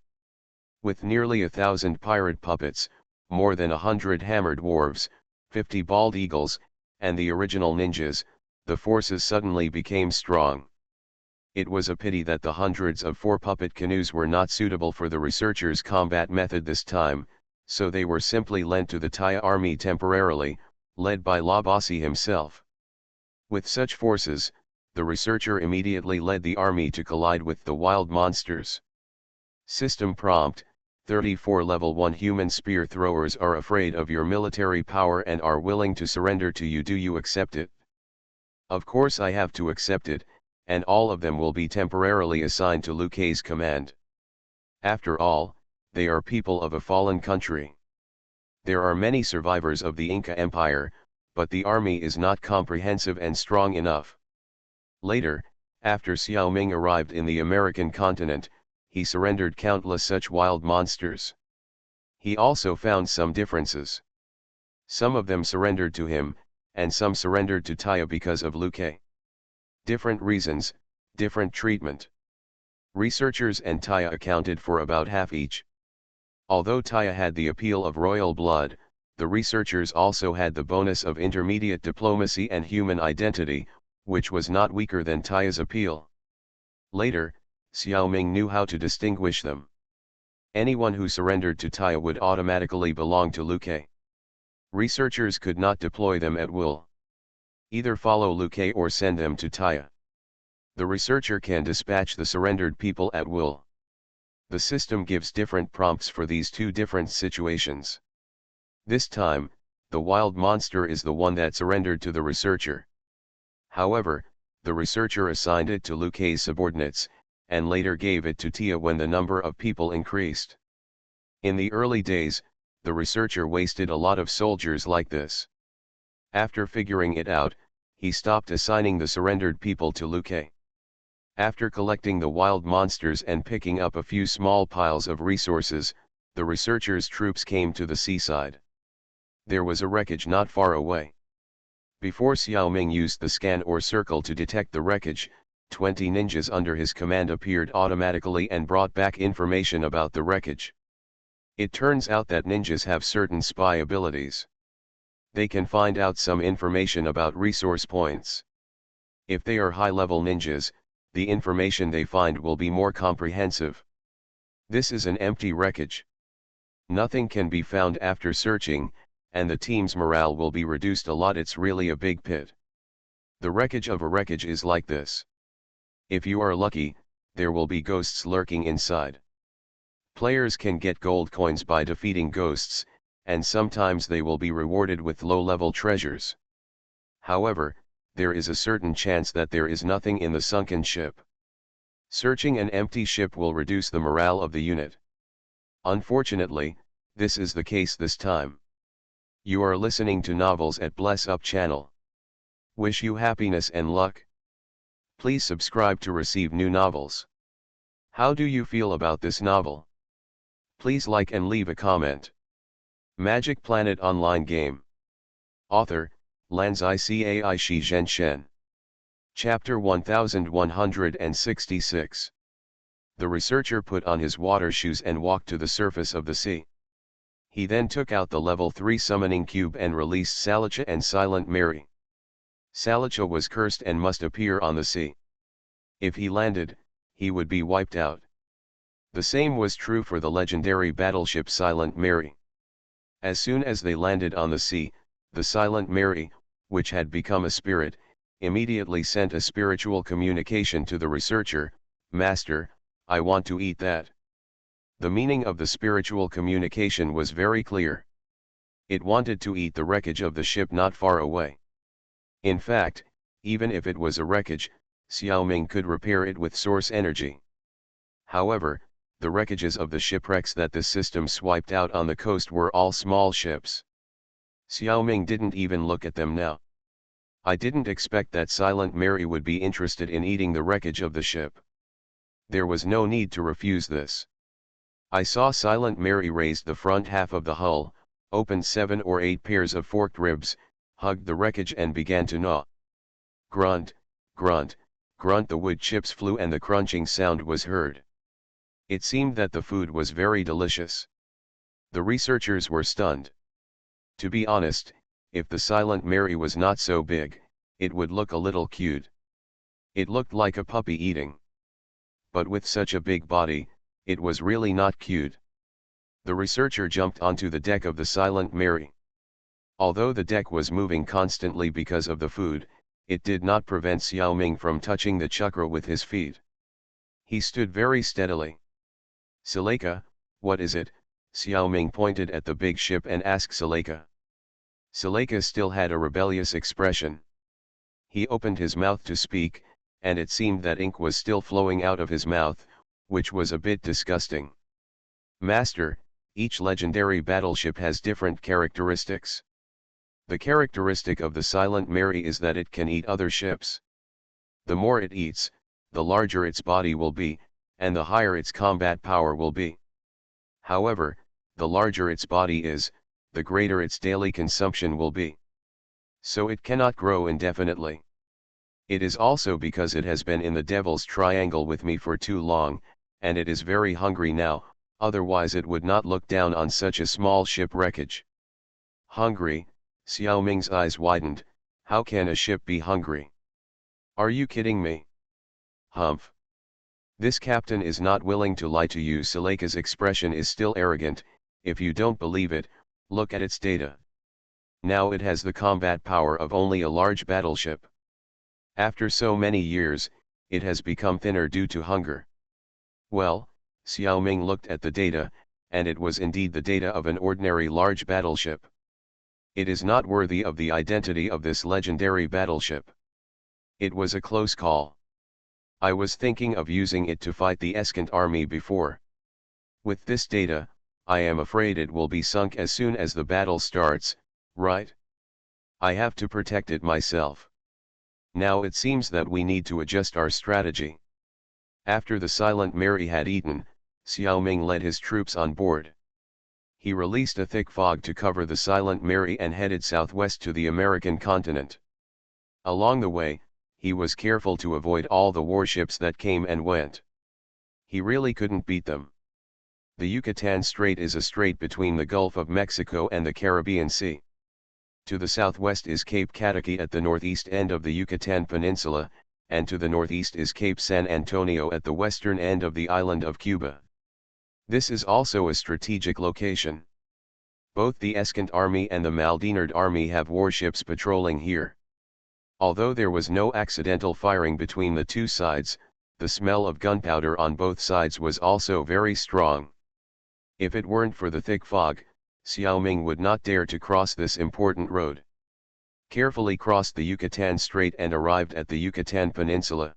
With nearly 1,000 pirate puppets, more than 100 hammered dwarves, 50 bald eagles, and the original ninjas, the forces suddenly became strong. It was a pity that the hundreds of 4-puppet canoes were not suitable for the researchers' combat method this time, so they were simply lent to the Taya army temporarily, led by Labasi himself. With such forces, the researcher immediately led the army to collide with the wild monsters. System prompt: 34 Level 1 human spear throwers are afraid of your military power and are willing to surrender to you. Do you accept it? Of course I have to accept it, and all of them will be temporarily assigned to Liu Kei's command. After all, they are people of a fallen country. There are many survivors of the Inca Empire, but the army is not comprehensive and strong enough. Later, after Xiao Ming arrived in the American continent, he surrendered countless such wild monsters. He also found some differences. Some of them surrendered to him, and some surrendered to Taya because of Liu Kei. Different reasons, different treatment. Researchers and Taya accounted for about half each. Although Taya had the appeal of royal blood, the researchers also had the bonus of intermediate diplomacy and human identity, which was not weaker than Taya's appeal. Later, Xiao Ming knew how to distinguish them. Anyone who surrendered to Taya would automatically belong to Liu Kei. Researchers could not deploy them at will. Either follow Liu Kei or send them to Taya. The researcher can dispatch the surrendered people at will. The system gives different prompts for these two different situations. This time, the wild monster is the one that surrendered to the researcher. However, the researcher assigned it to Liu Kei's subordinates, and later gave it to Tia when the number of people increased. In the early days, the researcher wasted a lot of soldiers like this. After figuring it out, he stopped assigning the surrendered people to Liu Kei. After collecting the wild monsters and picking up a few small piles of resources, the researcher's troops came to the seaside. There was a wreckage not far away. Before Xiao Ming used the scan or circle to detect the wreckage, 20 ninjas under his command appeared automatically and brought back information about the wreckage. It turns out that ninjas have certain spy abilities. They can find out some information about resource points. If they are high-level ninjas, the information they find will be more comprehensive. This is an empty wreckage. Nothing can be found after searching, and the team's morale will be reduced a lot. It's really a big pit. The wreckage of a wreckage is like this. If you are lucky, there will be ghosts lurking inside. Players can get gold coins by defeating ghosts, and sometimes they will be rewarded with low-level treasures. However, there is a certain chance that there is nothing in the sunken ship. Searching an empty ship will reduce the morale of the unit. Unfortunately, this is the case this time. You are listening to Novels at Bless Up channel. Wish you happiness and luck. Please subscribe to receive new novels. How do you feel about this novel? Please like and leave a comment. Magic Planet Online Game. Author, Lanzai Cai Shi Zhen Shen. Chapter 1166. The researcher put on his water shoes and walked to the surface of the sea. He then took out the level 3 summoning cube and released Salicha and Silent Mary. Salicha was cursed and must appear on the sea. If he landed, he would be wiped out. The same was true for the legendary battleship Silent Mary. As soon as they landed on the sea, the Silent Mary, which had become a spirit, immediately sent a spiritual communication to the researcher: "Master, I want to eat that." The meaning of the spiritual communication was very clear. It wanted to eat the wreckage of the ship not far away. In fact, even if it was a wreckage, Xiao Ming could repair it with source energy. However, the wreckages of the shipwrecks that the system swiped out on the coast were all small ships. Xiao Ming didn't even look at them now. I didn't expect that Silent Mary would be interested in eating the wreckage of the ship. There was no need to refuse this. I saw Silent Mary raised the front half of the hull, opened 7 or 8 pairs of forked ribs, hugged the wreckage and began to gnaw. Grunt, grunt, grunt, the wood chips flew and the crunching sound was heard. It seemed that the food was very delicious. The researchers were stunned. To be honest, if the Silent Mary was not so big, it would look a little cute. It looked like a puppy eating. But with such a big body, it was really not cute. The researcher jumped onto the deck of the Silent Mary. Although the deck was moving constantly because of the food, it did not prevent Xiaoming from touching the chakra with his feet. He stood very steadily. "Suleika, what is it?" Xiaoming pointed at the big ship and asked Suleika. Suleika still had a rebellious expression. He opened his mouth to speak, and it seemed that ink was still flowing out of his mouth, which was a bit disgusting. "Master, each legendary battleship has different characteristics. The characteristic of the Silent Mary is that it can eat other ships. The more it eats, the larger its body will be, and the higher its combat power will be. However, the larger its body is, the greater its daily consumption will be. So it cannot grow indefinitely. It is also because it has been in the Devil's Triangle with me for too long, and it is very hungry now, otherwise it would not look down on such a small ship wreckage." "Hungry?" Xiaoming's eyes widened. "How can a ship be hungry? Are you kidding me?" "Humph. This captain is not willing to lie to you." Suleika's expression is still arrogant. "If you don't believe it, look at its data. Now it has the combat power of only a large battleship. After so many years, it has become thinner due to hunger." Well, Xiaoming looked at the data, and it was indeed the data of an ordinary large battleship. It is not worthy of the identity of this legendary battleship. It was a close call. I was thinking of using it to fight the Eskent army before. With this data, I am afraid it will be sunk as soon as the battle starts, right? I have to protect it myself. Now it seems that we need to adjust our strategy." After the Silent Mary had eaten, Xiaoming led his troops on board. He released a thick fog to cover the Silent Mary and headed southwest to the American continent. Along the way, he was careful to avoid all the warships that came and went. He really couldn't beat them. The Yucatan Strait is a strait between the Gulf of Mexico and the Caribbean Sea. To the southwest is Cape Cataque at the northeast end of the Yucatan Peninsula, and to the northeast is Cape San Antonio at the western end of the island of Cuba. This is also a strategic location. Both the Eskent Army and the Maldinard Army have warships patrolling here. Although there was no accidental firing between the two sides, the smell of gunpowder on both sides was also very strong. If it weren't for the thick fog, Xiaoming would not dare to cross this important road. Carefully crossed the Yucatan Strait and arrived at the Yucatan Peninsula.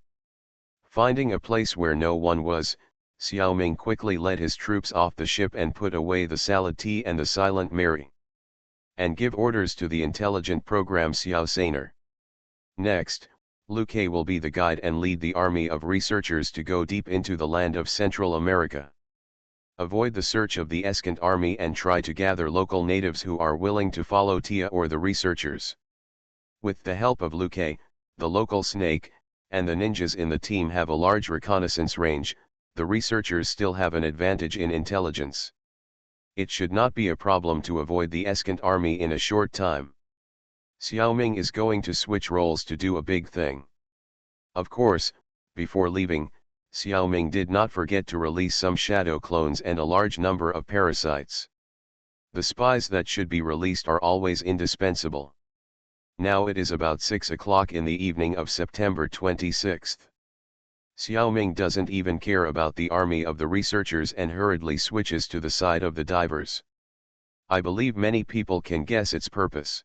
Finding a place where no one was, Xiaoming quickly led his troops off the ship and put away the Salad Tea and the Silent Mary. And give orders to the intelligent program Xiao Sainer. Next, Liu Ke will be the guide and lead the army of researchers to go deep into the land of Central America. Avoid the search of the Eskent army and try to gather local natives who are willing to follow Tia or the researchers. With the help of Liu Ke, the local snake, and the ninjas in the team have a large reconnaissance range, the researchers still have an advantage in intelligence. It should not be a problem to avoid the Eskent army in a short time. Xiaoming is going to switch roles to do a big thing. Of course, before leaving, Xiaoming did not forget to release some shadow clones and a large number of parasites. The spies that should be released are always indispensable. Now it is about 6 o'clock in the evening of September 26th. Xiaoming doesn't even care about the army of the researchers and hurriedly switches to the side of the divers. I believe many people can guess its purpose.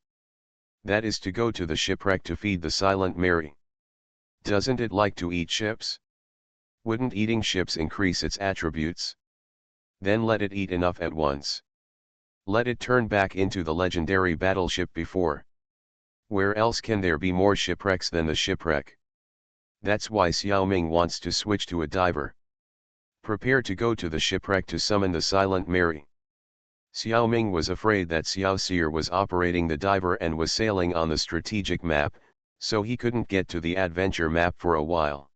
That is to go to the shipwreck to feed the Silent Mary. Doesn't it like to eat ships? Wouldn't eating ships increase its attributes? Then let it eat enough at once. Let it turn back into the legendary battleship before. Where else can there be more shipwrecks than the shipwreck? That's why Xiaoming wants to switch to a diver. Prepare to go to the shipwreck to summon the Silent Mary. Xiaoming was afraid that Xiao Seer was operating the diver and was sailing on the strategic map, so he couldn't get to the adventure map for a while.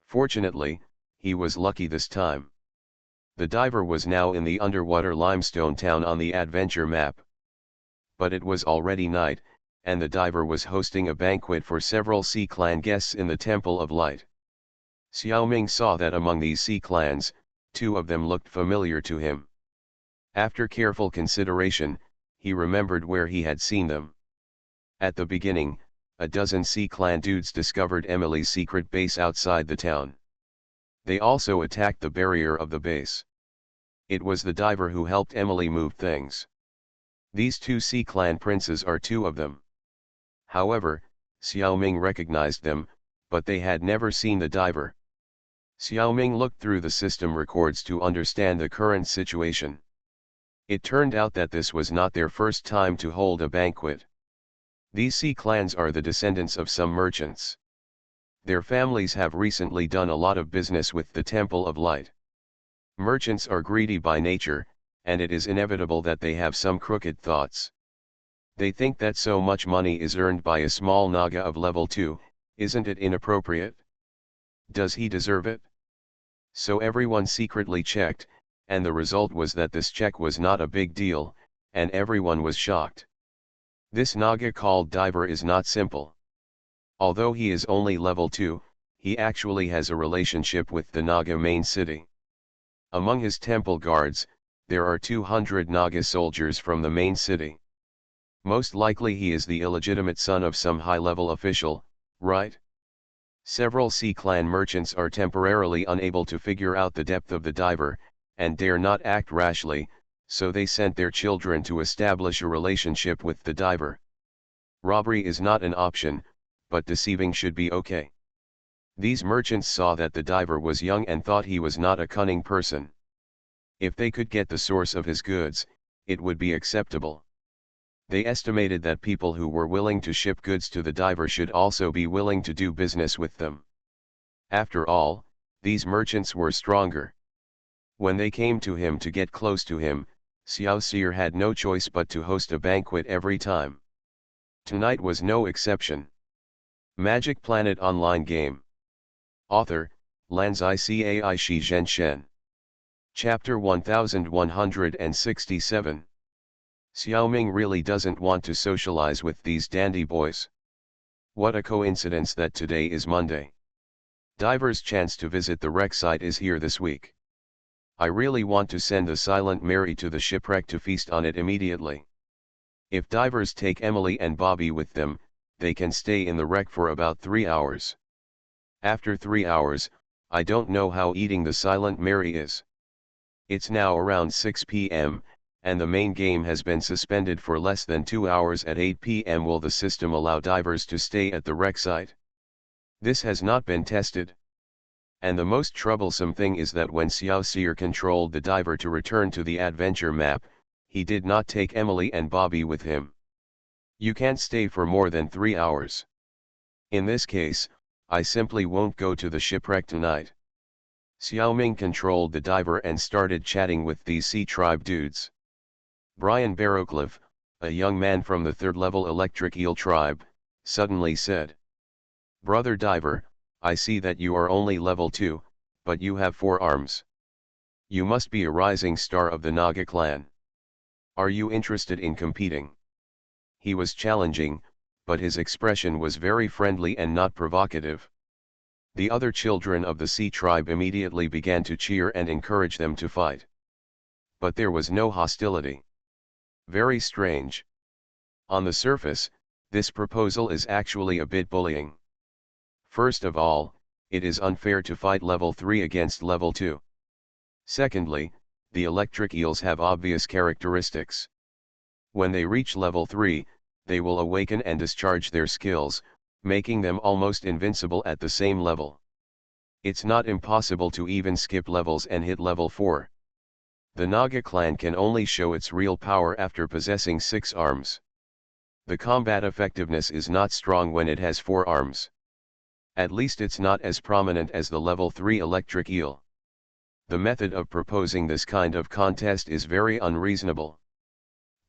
Fortunately, he was lucky this time. The diver was now in the underwater limestone town on the adventure map. but it was already night, and the diver was hosting a banquet for several Sea Clan guests in the Temple of Light. Xiaoming saw that among these Sea Clans, 2 of them looked familiar to him. After careful consideration, he remembered where he had seen them. At the beginning, a dozen Sea Clan dudes discovered Emily's secret base outside the town. They also attacked the barrier of the base. It was the diver who helped Emily move things. These 2 Sea Clan princes are 2 of them. However, Xiaoming recognized them, but they had never seen the diver. Xiaoming looked through the system records to understand the current situation. It turned out that this was not their first time to hold a banquet. These Sea Clans are the descendants of some merchants. Their families have recently done a lot of business with the Temple of Light. Merchants are greedy by nature, and it is inevitable that they have some crooked thoughts. They think that so much money is earned by a small Naga of level 2, isn't it inappropriate? Does he deserve it? So everyone secretly checked, and the result was that this check was not a big deal, and everyone was shocked. This Naga called Diver is not simple. Although he is only level 2, he actually has a relationship with the Naga main city. Among his temple guards, there are 200 Naga soldiers from the main city. Most likely he is the illegitimate son of some high-level official, right? Several Sea Clan merchants are temporarily unable to figure out the depth of the diver, and dare not act rashly, so they sent their children to establish a relationship with the diver. Robbery is not an option, but deceiving should be okay. These merchants saw that the diver was young and thought he was not a cunning person. If they could get the source of his goods, it would be acceptable. They estimated that people who were willing to ship goods to the diver should also be willing to do business with them. After all, these merchants were stronger. When they came to him to get close to him, Xiao Seer had no choice but to host a banquet every time. Tonight was no exception. Magic Planet Online Game. Author, Lanzai Cai Shi Zhenshen. Chapter 1167. Xiaoming really doesn't want to socialize with these dandy boys. What a coincidence that today is Monday. Diver's chance to visit the wreck site is here this week. I really want to send the Silent Mary to the shipwreck to feast on it immediately. If divers take Emily and Bobby with them, they can stay in the wreck for about 3 hours. After 3 hours, I don't know how eating the Silent Mary is. It's now around 6 p.m., and the main game has been suspended for less than 2 hours at 8 p.m. Will the system allow divers to stay at the wreck site? This has not been tested. And the most troublesome thing is that when Xiao Seer controlled the diver to return to the adventure map, he did not take Emily and Bobby with him. You can't stay for more than 3 hours. In this case, I simply won't go to the shipwreck tonight. Xiaoming controlled the diver and started chatting with these sea tribe dudes. Brian Barrowcliff, a young man from the 3rd level Electric Eel tribe, suddenly said, "Brother Diver, I see that you are only level 2, but you have 4 arms. You must be a rising star of the Naga clan. Are you interested in competing?" He was challenging, but his expression was very friendly and not provocative. The other children of the Sea tribe immediately began to cheer and encourage them to fight. But there was no hostility. Very strange. On the surface, this proposal is actually a bit bullying. First of all, it is unfair to fight level 3 against level 2. Secondly, the electric eels have obvious characteristics. When they reach level 3, they will awaken and discharge their skills, making them almost invincible at the same level. It's not impossible to even skip levels and hit level 4. The Naga clan can only show its real power after possessing 6 arms. The combat effectiveness is not strong when it has 4 arms. At least it's not as prominent as the level 3 electric eel. The method of proposing this kind of contest is very unreasonable.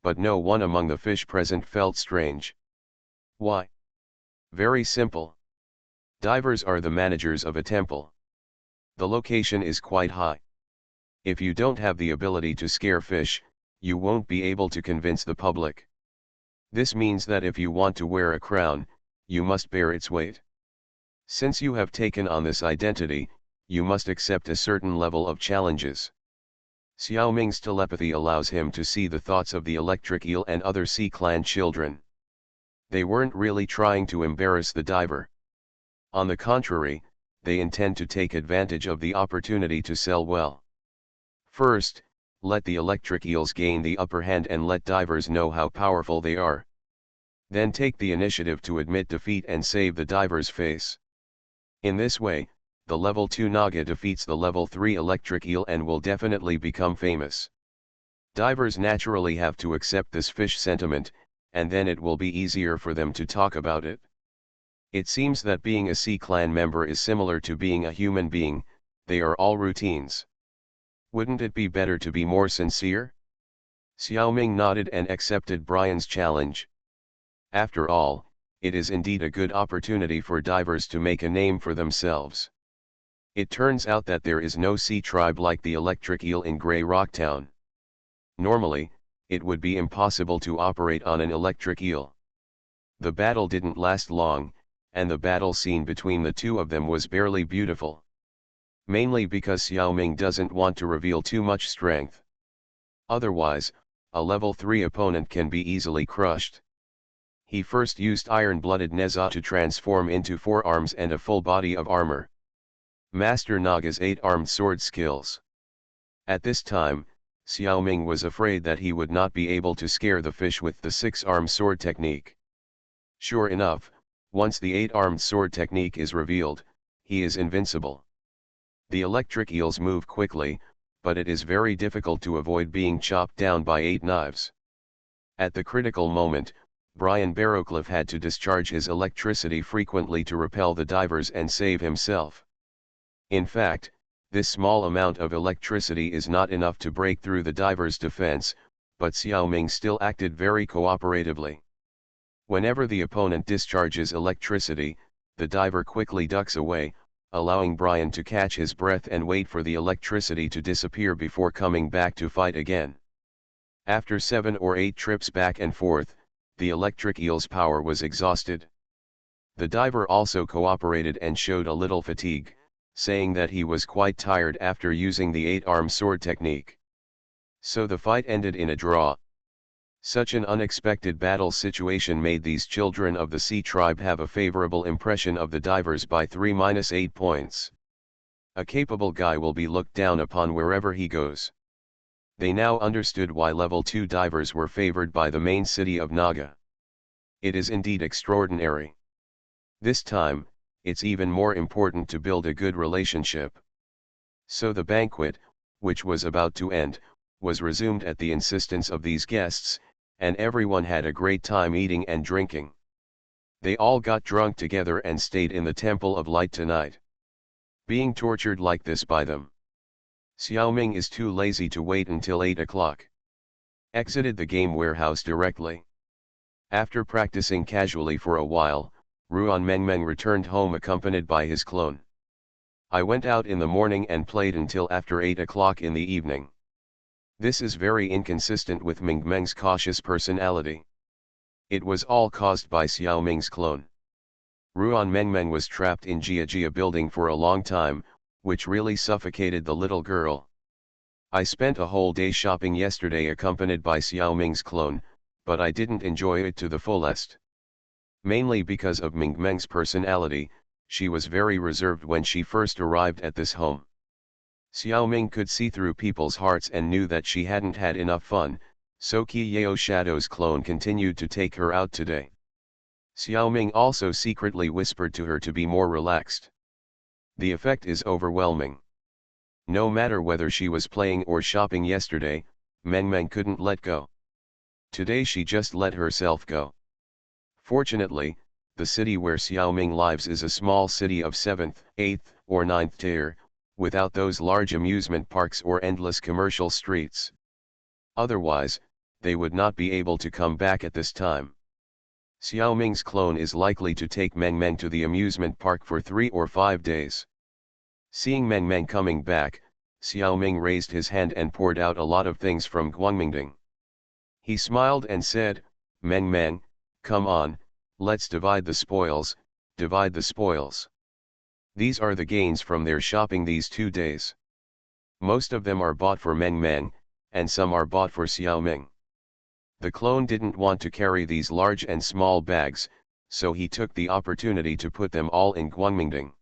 But no one among the fish present felt strange. Why? Very simple. Divers are the managers of a temple. The location is quite high. If you don't have the ability to scare fish, you won't be able to convince the public. This means that if you want to wear a crown, you must bear its weight. Since you have taken on this identity, you must accept a certain level of challenges. Xiao Ming's telepathy allows him to see the thoughts of the electric eel and other Sea Clan children. They weren't really trying to embarrass the diver. On the contrary, they intend to take advantage of the opportunity to sell well. First, let the electric eels gain the upper hand and let divers know how powerful they are. Then take the initiative to admit defeat and save the diver's face. In this way, the level 2 Naga defeats the level 3 electric eel and will definitely become famous. Divers naturally have to accept this fish sentiment, and then it will be easier for them to talk about it. It seems that being a Sea Clan member is similar to being a human being, they are all routines. Wouldn't it be better to be more sincere? Xiao Ming nodded and accepted Brian's challenge. After all, it is indeed a good opportunity for divers to make a name for themselves. It turns out that there is no sea tribe like the electric eel in Grey Rock Town. Normally, it would be impossible to operate on an electric eel. The battle didn't last long, and the battle scene between the two of them was barely beautiful. Mainly because Xiao Ming doesn't want to reveal too much strength. Otherwise, a level 3 opponent can be easily crushed. He first used iron-blooded Neza to transform into 4 arms and a full body of armor. Master Naga's 8-armed sword skills. At this time, Xiao Ming was afraid that he would not be able to scare the fish with the 6-armed sword technique. Sure enough, once the 8-armed sword technique is revealed, he is invincible. The electric eels move quickly, but it is very difficult to avoid being chopped down by 8 knives. At the critical moment, Brian Barrowcliff had to discharge his electricity frequently to repel the divers and save himself. In fact, this small amount of electricity is not enough to break through the diver's defense, but Xiao Ming still acted very cooperatively. Whenever the opponent discharges electricity, the diver quickly ducks away, allowing Brian to catch his breath and wait for the electricity to disappear before coming back to fight again. After 7 or 8 trips back and forth, the electric eel's power was exhausted. The diver also cooperated and showed a little fatigue, saying that he was quite tired after using the 8-arm sword technique. So the fight ended in a draw. Such an unexpected battle situation made these children of the sea tribe have a favorable impression of the divers by 3-8 points. A capable guy will be looked down upon wherever he goes. They now understood why level 2 divers were favored by the main city of Naga. It is indeed extraordinary. This time, it's even more important to build a good relationship. So the banquet, which was about to end, was resumed at the insistence of these guests, and everyone had a great time eating and drinking. They all got drunk together and stayed in the Temple of Light tonight. Being tortured like this by them. Xiao Ming is too lazy to wait until 8 o'clock. Exited the game warehouse directly. After practicing casually for a while, Ruan Mengmeng returned home accompanied by his clone. I went out in the morning and played until after 8 o'clock in the evening. This is very inconsistent with Mengmeng's cautious personality. It was all caused by Xiao Ming's clone. Ruan Mengmeng was trapped in Jia building for a long time, which really suffocated the little girl. I spent a whole day shopping yesterday accompanied by Xiao Ming's clone, but I didn't enjoy it to the fullest. Mainly because of Mengmeng's personality, she was very reserved when she first arrived at this home. Xiao Ming could see through people's hearts and knew that she hadn't had enough fun, so Qi Yao Shadow's clone continued to take her out today. Xiao Ming also secretly whispered to her to be more relaxed. The effect is overwhelming. No matter whether she was playing or shopping yesterday, Mengmeng couldn't let go. Today she just let herself go. Fortunately, the city where Xiao Ming lives is a small city of 7th, 8th, or 9th tier, without those large amusement parks or endless commercial streets. Otherwise, they would not be able to come back at this time. Xiao Ming's clone is likely to take Mengmeng to the amusement park for 3 or 5 days. Seeing Mengmeng coming back, Xiao Ming raised his hand and poured out a lot of things from Guangmingding. He smiled and said, Meng Meng, come on, let's divide the spoils, divide the spoils. These are the gains from their shopping these 2 days. Most of them are bought for Meng Meng, and some are bought for Xiaoming. The clone didn't want to carry these large and small bags, so he took the opportunity to put them all in Guangmingding.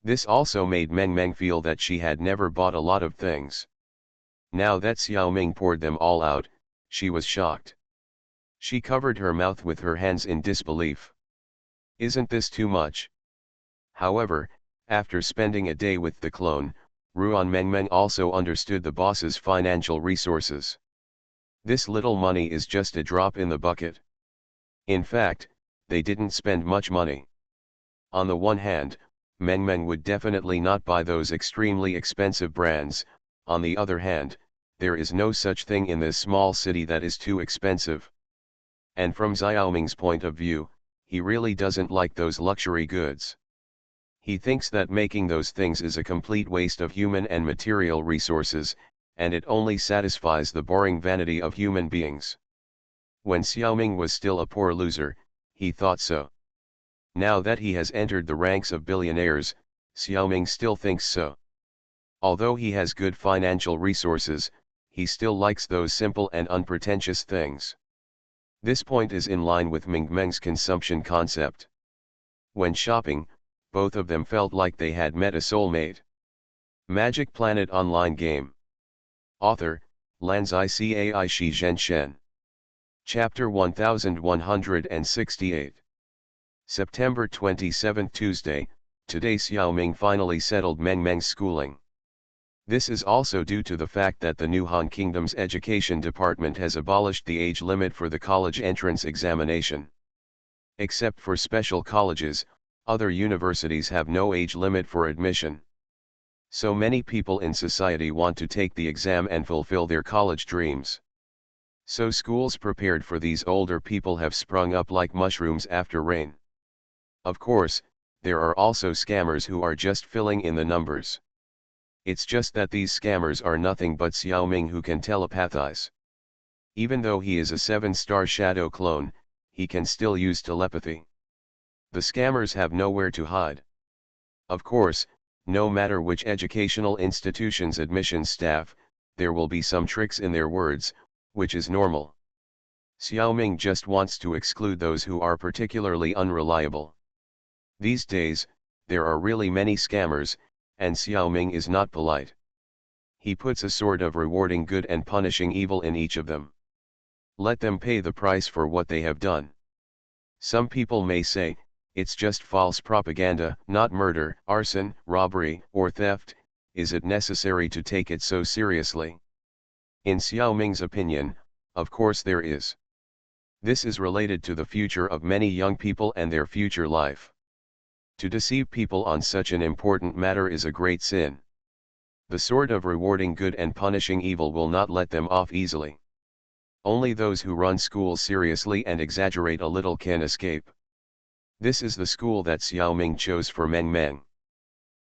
This also made Meng Meng feel that she had never bought a lot of things. Now that Xiaoming poured them all out, she was shocked. She covered her mouth with her hands in disbelief. Isn't this too much? However, after spending a day with the clone, Ruan Mengmeng also understood the boss's financial resources. This little money is just a drop in the bucket. In fact, they didn't spend much money. On the one hand, Mengmeng would definitely not buy those extremely expensive brands. On the other hand, there is no such thing in this small city that is too expensive. And from Xiaoming's point of view, he really doesn't like those luxury goods. He thinks that making those things is a complete waste of human and material resources, and it only satisfies the boring vanity of human beings. When Xiaoming was still a poor loser, he thought so. Now that he has entered the ranks of billionaires, Xiaoming still thinks so. Although he has good financial resources, he still likes those simple and unpretentious things. This point is in line with Mengmeng's consumption concept. When shopping, both of them felt like they had met a soulmate. Magic Planet Online Game. Author, Lanzai Cai Shi Zhenshen. Chapter 1168. September 27 Tuesday, today Xiaoming finally settled Meng Meng's schooling. This is also due to the fact that the new Han Kingdom's education department has abolished the age limit for the college entrance examination. Except for special colleges, other universities have no age limit for admission. So many people in society want to take the exam and fulfill their college dreams. So schools prepared for these older people have sprung up like mushrooms after rain. Of course, there are also scammers who are just filling in the numbers. It's just that these scammers are nothing but Xiaoming who can telepathize. Even though he is a 7-star shadow clone, he can still use telepathy. The scammers have nowhere to hide. Of course, no matter which educational institution's admissions staff, there will be some tricks in their words, which is normal. Xiaoming just wants to exclude those who are particularly unreliable. These days, there are really many scammers, and Xiaoming is not polite. He puts a sort of rewarding good and punishing evil in each of them. Let them pay the price for what they have done. Some people may say, it's just false propaganda, not murder, arson, robbery, or theft. Is it necessary to take it so seriously? In Xiaoming's opinion, of course there is. This is related to the future of many young people and their future life. To deceive people on such an important matter is a great sin. The sort of rewarding good and punishing evil will not let them off easily. Only those who run schools seriously and exaggerate a little can escape. This is the school that Xiaoming chose for Meng Meng.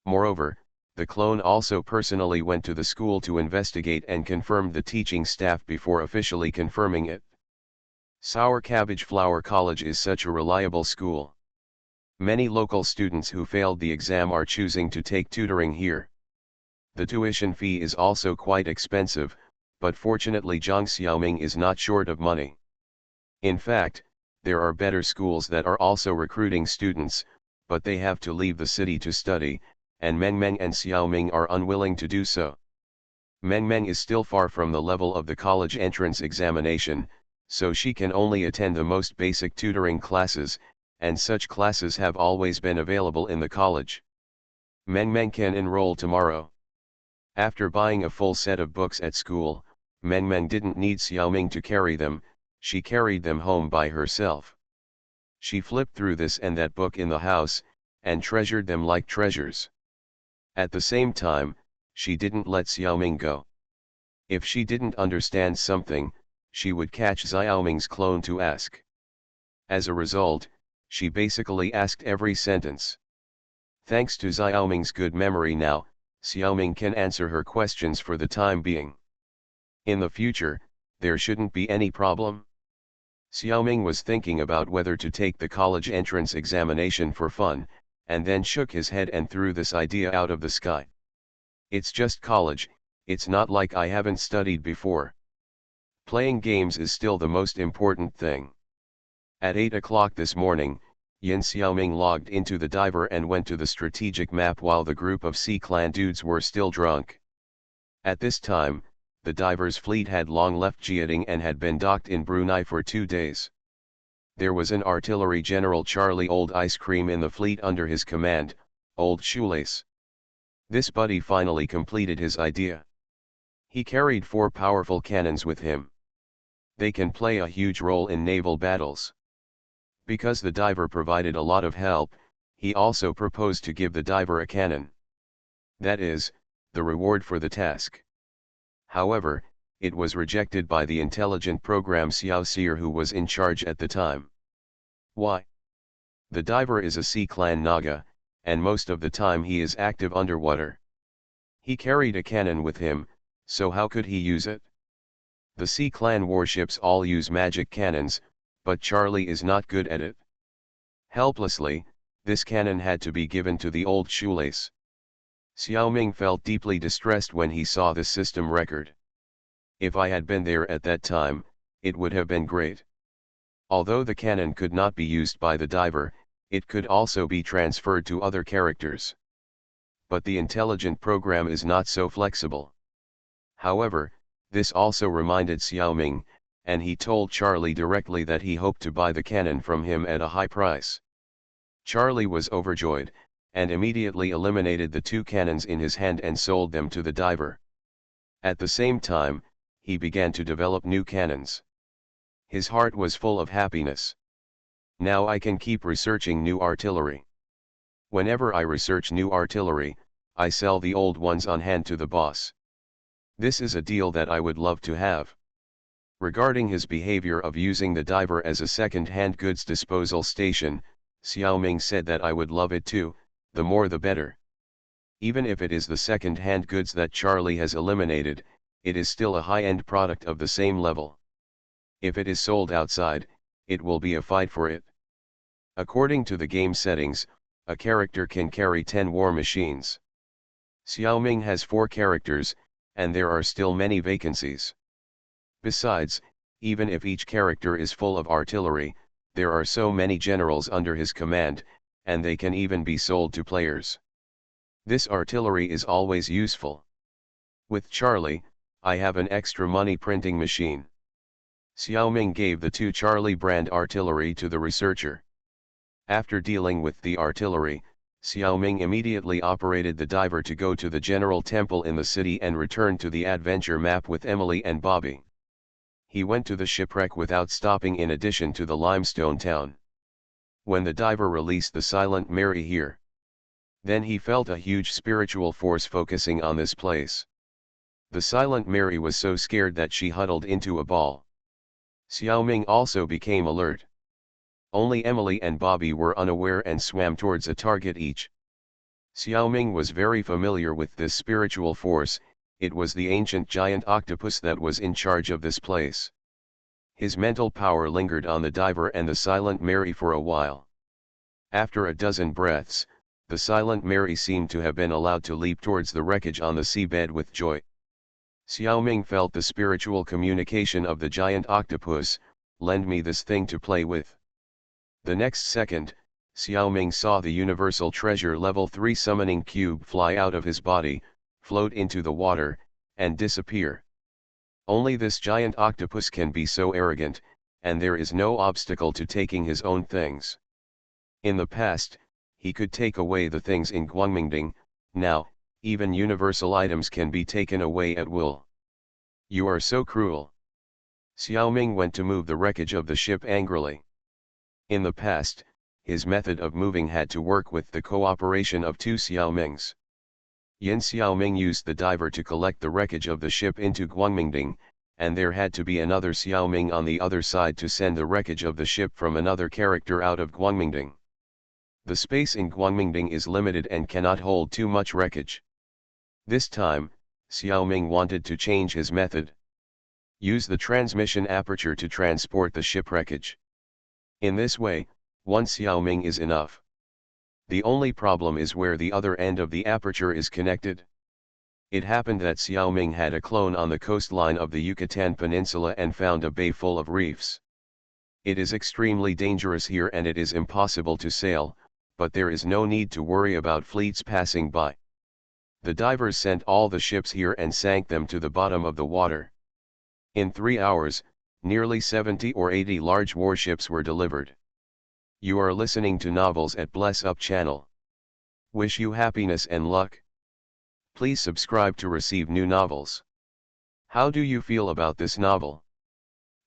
Moreover, the clone also personally went to the school to investigate and confirm the teaching staff before officially confirming it. Sour Cabbage Flower College is such a reliable school. Many local students who failed the exam are choosing to take tutoring here. The tuition fee is also quite expensive, but fortunately Zhang Xiaoming is not short of money. In fact, there are better schools that are also recruiting students, but they have to leave the city to study, and Meng Meng and Xiaoming are unwilling to do so. Meng Meng is still far from the level of the college entrance examination, so she can only attend the most basic tutoring classes, and such classes have always been available in the college. Meng Meng can enroll tomorrow. After buying a full set of books at school, Meng Meng didn't need Xiaoming to carry them, she carried them home by herself. She flipped through this and that book in the house, and treasured them like treasures. At the same time, she didn't let Xiaoming go. If she didn't understand something, she would catch Xiaoming's clone to ask. As a result, she basically asked every sentence. Thanks to Xiaoming's good memory now, Xiaoming can answer her questions for the time being. In the future, there shouldn't be any problem. Xiaoming was thinking about whether to take the college entrance examination for fun, and then shook his head and threw this idea out of the sky. It's just college, it's not like I haven't studied before. Playing games is still the most important thing. At 8 o'clock this morning, Yin Xiaoming logged into the diver and went to the strategic map while the group of C-clan dudes were still drunk. At this time, the diver's fleet had long left Jiating and had been docked in Brunei for 2 days. There was an artillery general Charlie Old Ice Cream in the fleet under his command, Old Shoelace. This buddy finally completed his idea. He carried 4 powerful cannons with him. They can play a huge role in naval battles. Because the diver provided a lot of help, he also proposed to give the diver a cannon. That is, the reward for the task. However, it was rejected by the intelligent program Xiao Seer, who was in charge at the time. Why? The diver is a C-clan Naga, and most of the time he is active underwater. He carried a cannon with him, so how could he use it? The C-clan warships all use magic cannons, but Charlie is not good at it. Helplessly, this cannon had to be given to the Old Shoelace. Xiaoming felt deeply distressed when he saw the system record. If I had been there at that time, it would have been great. Although the cannon could not be used by the diver, it could also be transferred to other characters. But the intelligent program is not so flexible. However, this also reminded Xiaoming, and he told Charlie directly that he hoped to buy the cannon from him at a high price. Charlie was overjoyed, and immediately eliminated the 2 cannons in his hand and sold them to the diver. At the same time, he began to develop new cannons. His heart was full of happiness. Now I can keep researching new artillery. Whenever I research new artillery, I sell the old ones on hand to the boss. This is a deal that I would love to have. Regarding his behavior of using the diver as a second-hand goods disposal station, Xiaoming said that I would love it too, the more the better. Even if it is the second-hand goods that Charlie has eliminated, it is still a high-end product of the same level. If it is sold outside, it will be a fight for it. According to the game settings, a character can carry 10 war machines. Xiaoming has 4 characters, and there are still many vacancies. Besides, even if each character is full of artillery, there are so many generals under his command, and they can even be sold to players. This artillery is always useful. With Charlie, I have an extra money printing machine. Xiaoming gave the 2 Charlie brand artillery to the researcher. After dealing with the artillery, Xiaoming immediately operated the diver to go to the General Temple in the city and return to the adventure map with Emily and Bobby. He went to the shipwreck without stopping, in addition to the limestone town. When the diver released the Silent Mary here, then he felt a huge spiritual force focusing on this place. The Silent Mary was so scared that she huddled into a ball. Xiaoming also became alert. Only Emily and Bobby were unaware and swam towards a target each. Xiaoming was very familiar with this spiritual force. It was the ancient giant octopus that was in charge of this place. His mental power lingered on the diver and the Silent Mary for a while. After a dozen breaths, the Silent Mary seemed to have been allowed to leap towards the wreckage on the seabed with joy. Xiaoming felt the spiritual communication of the giant octopus. Lend me this thing to play with. The next second, Xiaoming saw the Universal Treasure Level 3 summoning cube fly out of his body, float into the water, and disappear. Only this giant octopus can be so arrogant, and there is no obstacle to taking his own things. In the past, he could take away the things in Guangmingding. Now, even universal items can be taken away at will. You are so cruel. Xiaoming went to move the wreckage of the ship angrily. In the past, his method of moving had to work with the cooperation of 2 Xiaomings. Yin Xiaoming used the diver to collect the wreckage of the ship into Guangmingding, and there had to be another Xiaoming on the other side to send the wreckage of the ship from another character out of Guangmingding. The space in Guangmingding is limited and cannot hold too much wreckage. This time, Xiaoming wanted to change his method. Use the transmission aperture to transport the ship wreckage. In this way, one Xiaoming is enough. The only problem is where the other end of the aperture is connected. It happened that Xiaoming had a clone on the coastline of the Yucatan Peninsula and found a bay full of reefs. It is extremely dangerous here and it is impossible to sail, but there is no need to worry about fleets passing by. The divers sent all the ships here and sank them to the bottom of the water. In 3 hours, nearly 70 or 80 large warships were delivered. You are listening to Novels at Bless Up channel. Wish you happiness and luck. Please subscribe to receive new novels. How do you feel about this novel?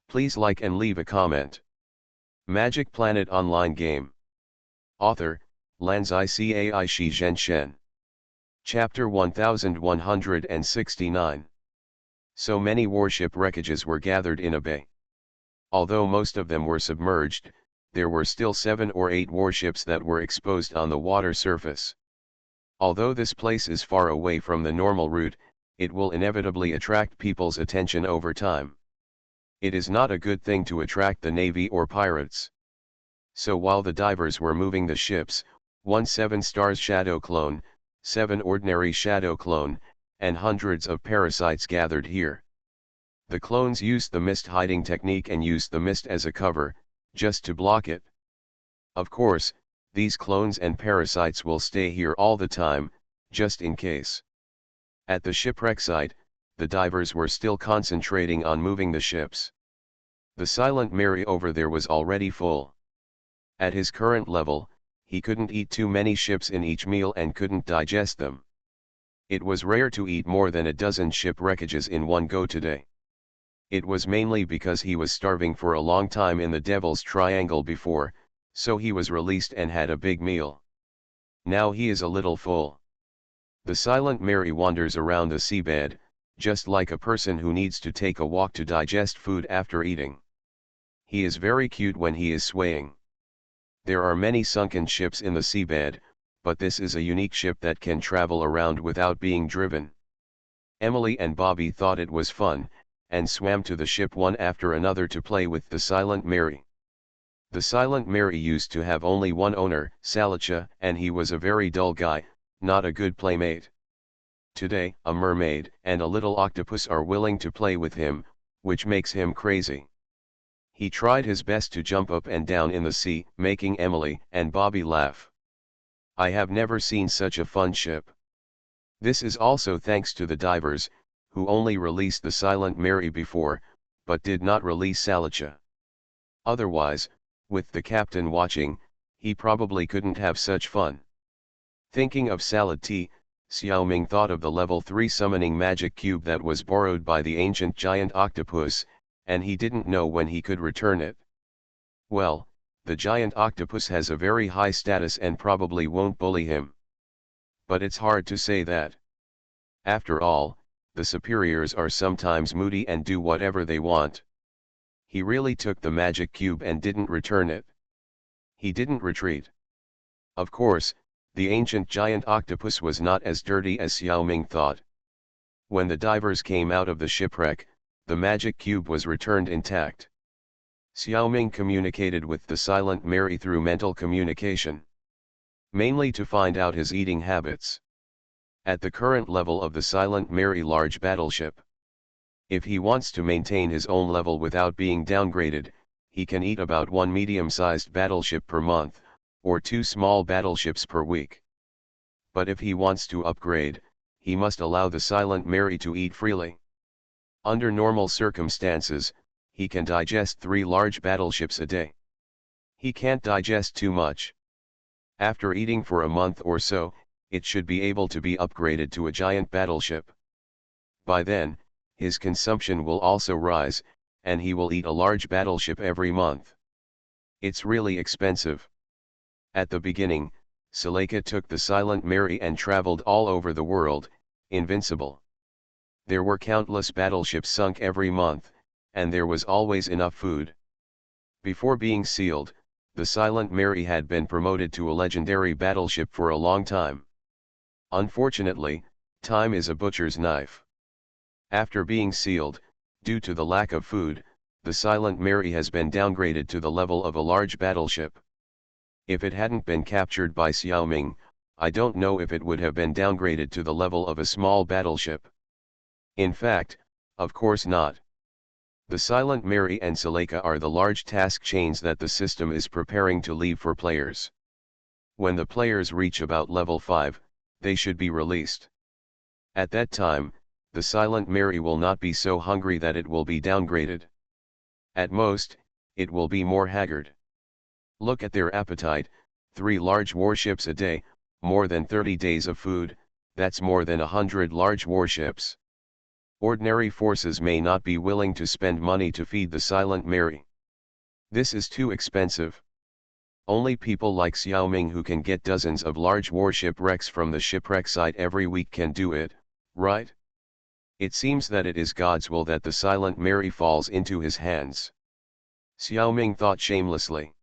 Please like and leave a comment. Magic Planet Online Game. Author, Lanzai Cai Shi Zhenshen. Chapter 1169. So many warship wreckages were gathered in a bay. Although most of them were submerged, there were still 7 or 8 warships that were exposed on the water surface. Although this place is far away from the normal route, it will inevitably attract people's attention over time. It is not a good thing to attract the navy or pirates. So while the divers were moving the ships, 1 7 stars shadow clone, 7 ordinary shadow clone, and hundreds of parasites gathered here. The clones used the mist hiding technique and used the mist as a cover, just to block it. Of course, these clones and parasites will stay here all the time, just in case. At the shipwreck site, the divers were still concentrating on moving the ships. The Silent Mary over there was already full. At his current level, he couldn't eat too many ships in each meal and couldn't digest them. It was rare to eat more than a dozen ship wreckages in one go today. It was mainly because he was starving for a long time in the Devil's Triangle before, so he was released and had a big meal. Now he is a little full. The Silent Mary wanders around the seabed, just like a person who needs to take a walk to digest food after eating. He is very cute when he is swaying. There are many sunken ships in the seabed, but this is a unique ship that can travel around without being driven. Emily and Bobby thought it was fun, and swam to the ship one after another to play with the Silent Mary. The Silent Mary used to have only one owner, Salicha, and he was a very dull guy, not a good playmate. Today, a mermaid and a little octopus are willing to play with him, which makes him crazy. He tried his best to jump up and down in the sea, making Emily and Bobby laugh. I have never seen such a fun ship. This is also thanks to the divers, who only released the Silent Mary before, but did not release Salicha. Otherwise, with the captain watching, he probably couldn't have such fun. Thinking of Salad Tea, Xiaoming thought of the level 3 summoning magic cube that was borrowed by the ancient giant octopus, and he didn't know when he could return it. Well, the giant octopus has a very high status and probably won't bully him. But it's hard to say that. After all, the superiors are sometimes moody and do whatever they want. He really took the magic cube and didn't return it. He didn't retreat. Of course, the ancient giant octopus was not as dirty as Xiaoming thought. When the divers came out of the shipwreck, the magic cube was returned intact. Xiaoming communicated with the Silent Mary through mental communication, mainly to find out his eating habits. At the current level of the Silent Mary large battleship, if he wants to maintain his own level without being downgraded, he can eat about 1 medium-sized battleship per month, or 2 small battleships per week. But if he wants to upgrade, he must allow the Silent Mary to eat freely. Under normal circumstances, he can digest 3 large battleships a day. He can't digest too much. After eating for a month or so, it should be able to be upgraded to a giant battleship. By then, his consumption will also rise, and he will eat a large battleship every month. It's really expensive. At the beginning, Suleika took the Silent Mary and traveled all over the world, invincible. There were countless battleships sunk every month, and there was always enough food. Before being sealed, the Silent Mary had been promoted to a legendary battleship for a long time. Unfortunately, time is a butcher's knife. After being sealed, Due to the lack of food, the Silent Mary has been downgraded to the level of a large battleship. If it hadn't been captured by Xiaoming, I don't know if it would have been downgraded to the level of a small battleship. In fact, of course not. The Silent Mary and Suleika are the large task chains that the system is preparing to leave for players. When the players reach about level 5, they should be released. At that time, the Silent Mary will not be so hungry that it will be downgraded. At most, it will be more haggard. Look at their appetite: 3 large warships a day, more than 30 days of food, that's more than 100 large warships. Ordinary forces may not be willing to spend money to feed the Silent Mary. This is too expensive. Only people like Xiaoming, who can get dozens of large warship wrecks from the shipwreck site every week, can do it, right? It seems that it is God's will that the Silent Mary falls into his hands. Xiaoming thought shamelessly.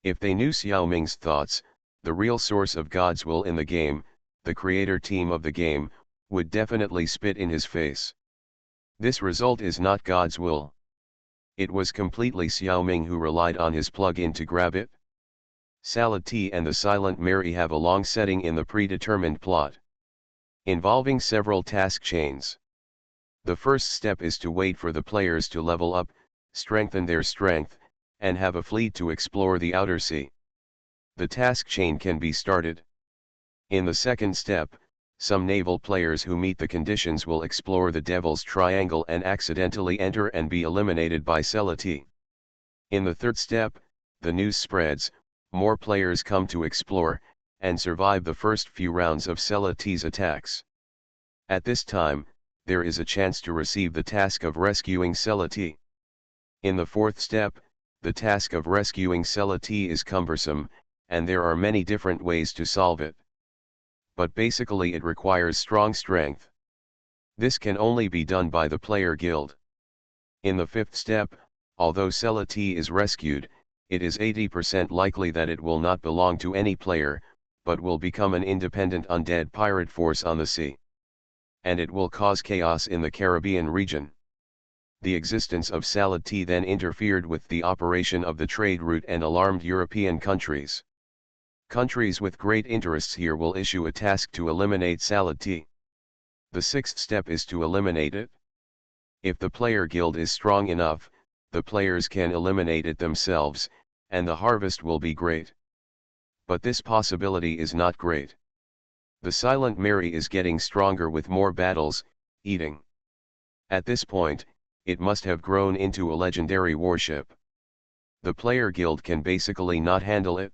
If they knew Xiaoming's thoughts, the real source of God's will in the game, the creator team of the game, would definitely spit in his face. This result is not God's will. It was completely Xiaoming who relied on his plug-in to grab it. SpecialAbilities and the Silent Mary have a long setting in the predetermined plot, involving several task chains. The first step is to wait for the players to level up, strengthen their strength, and have a fleet to explore the outer sea. The task chain can be started. In the second step, some naval players who meet the conditions will explore the Devil's Triangle and accidentally enter and be eliminated by SpecialAbilities. In the third step, the news spreads, more players come to explore, and survive the first few rounds of SpecialAbilities attacks. At this time, there is a chance to receive the task of rescuing SpecialAbilities. In the fourth step, the task of rescuing SpecialAbilities is cumbersome, and there are many different ways to solve it. But basically it requires strong strength. This can only be done by the player guild. In the fifth step, although SpecialAbilities is rescued, it is 80% likely that it will not belong to any player, but will become an independent undead pirate force on the sea. And it will cause chaos in the Caribbean region. The existence of SpecialAbilities then interfered with the operation of the trade route and alarmed European countries. Countries with great interests here will issue a task to eliminate SpecialAbilities. The sixth step is to eliminate it. If the player guild is strong enough, the players can eliminate it themselves, and the harvest will be great. But this possibility is not great. The Silent Mary is getting stronger with more battles, eating. At this point, it must have grown into a legendary warship. The player guild can basically not handle it.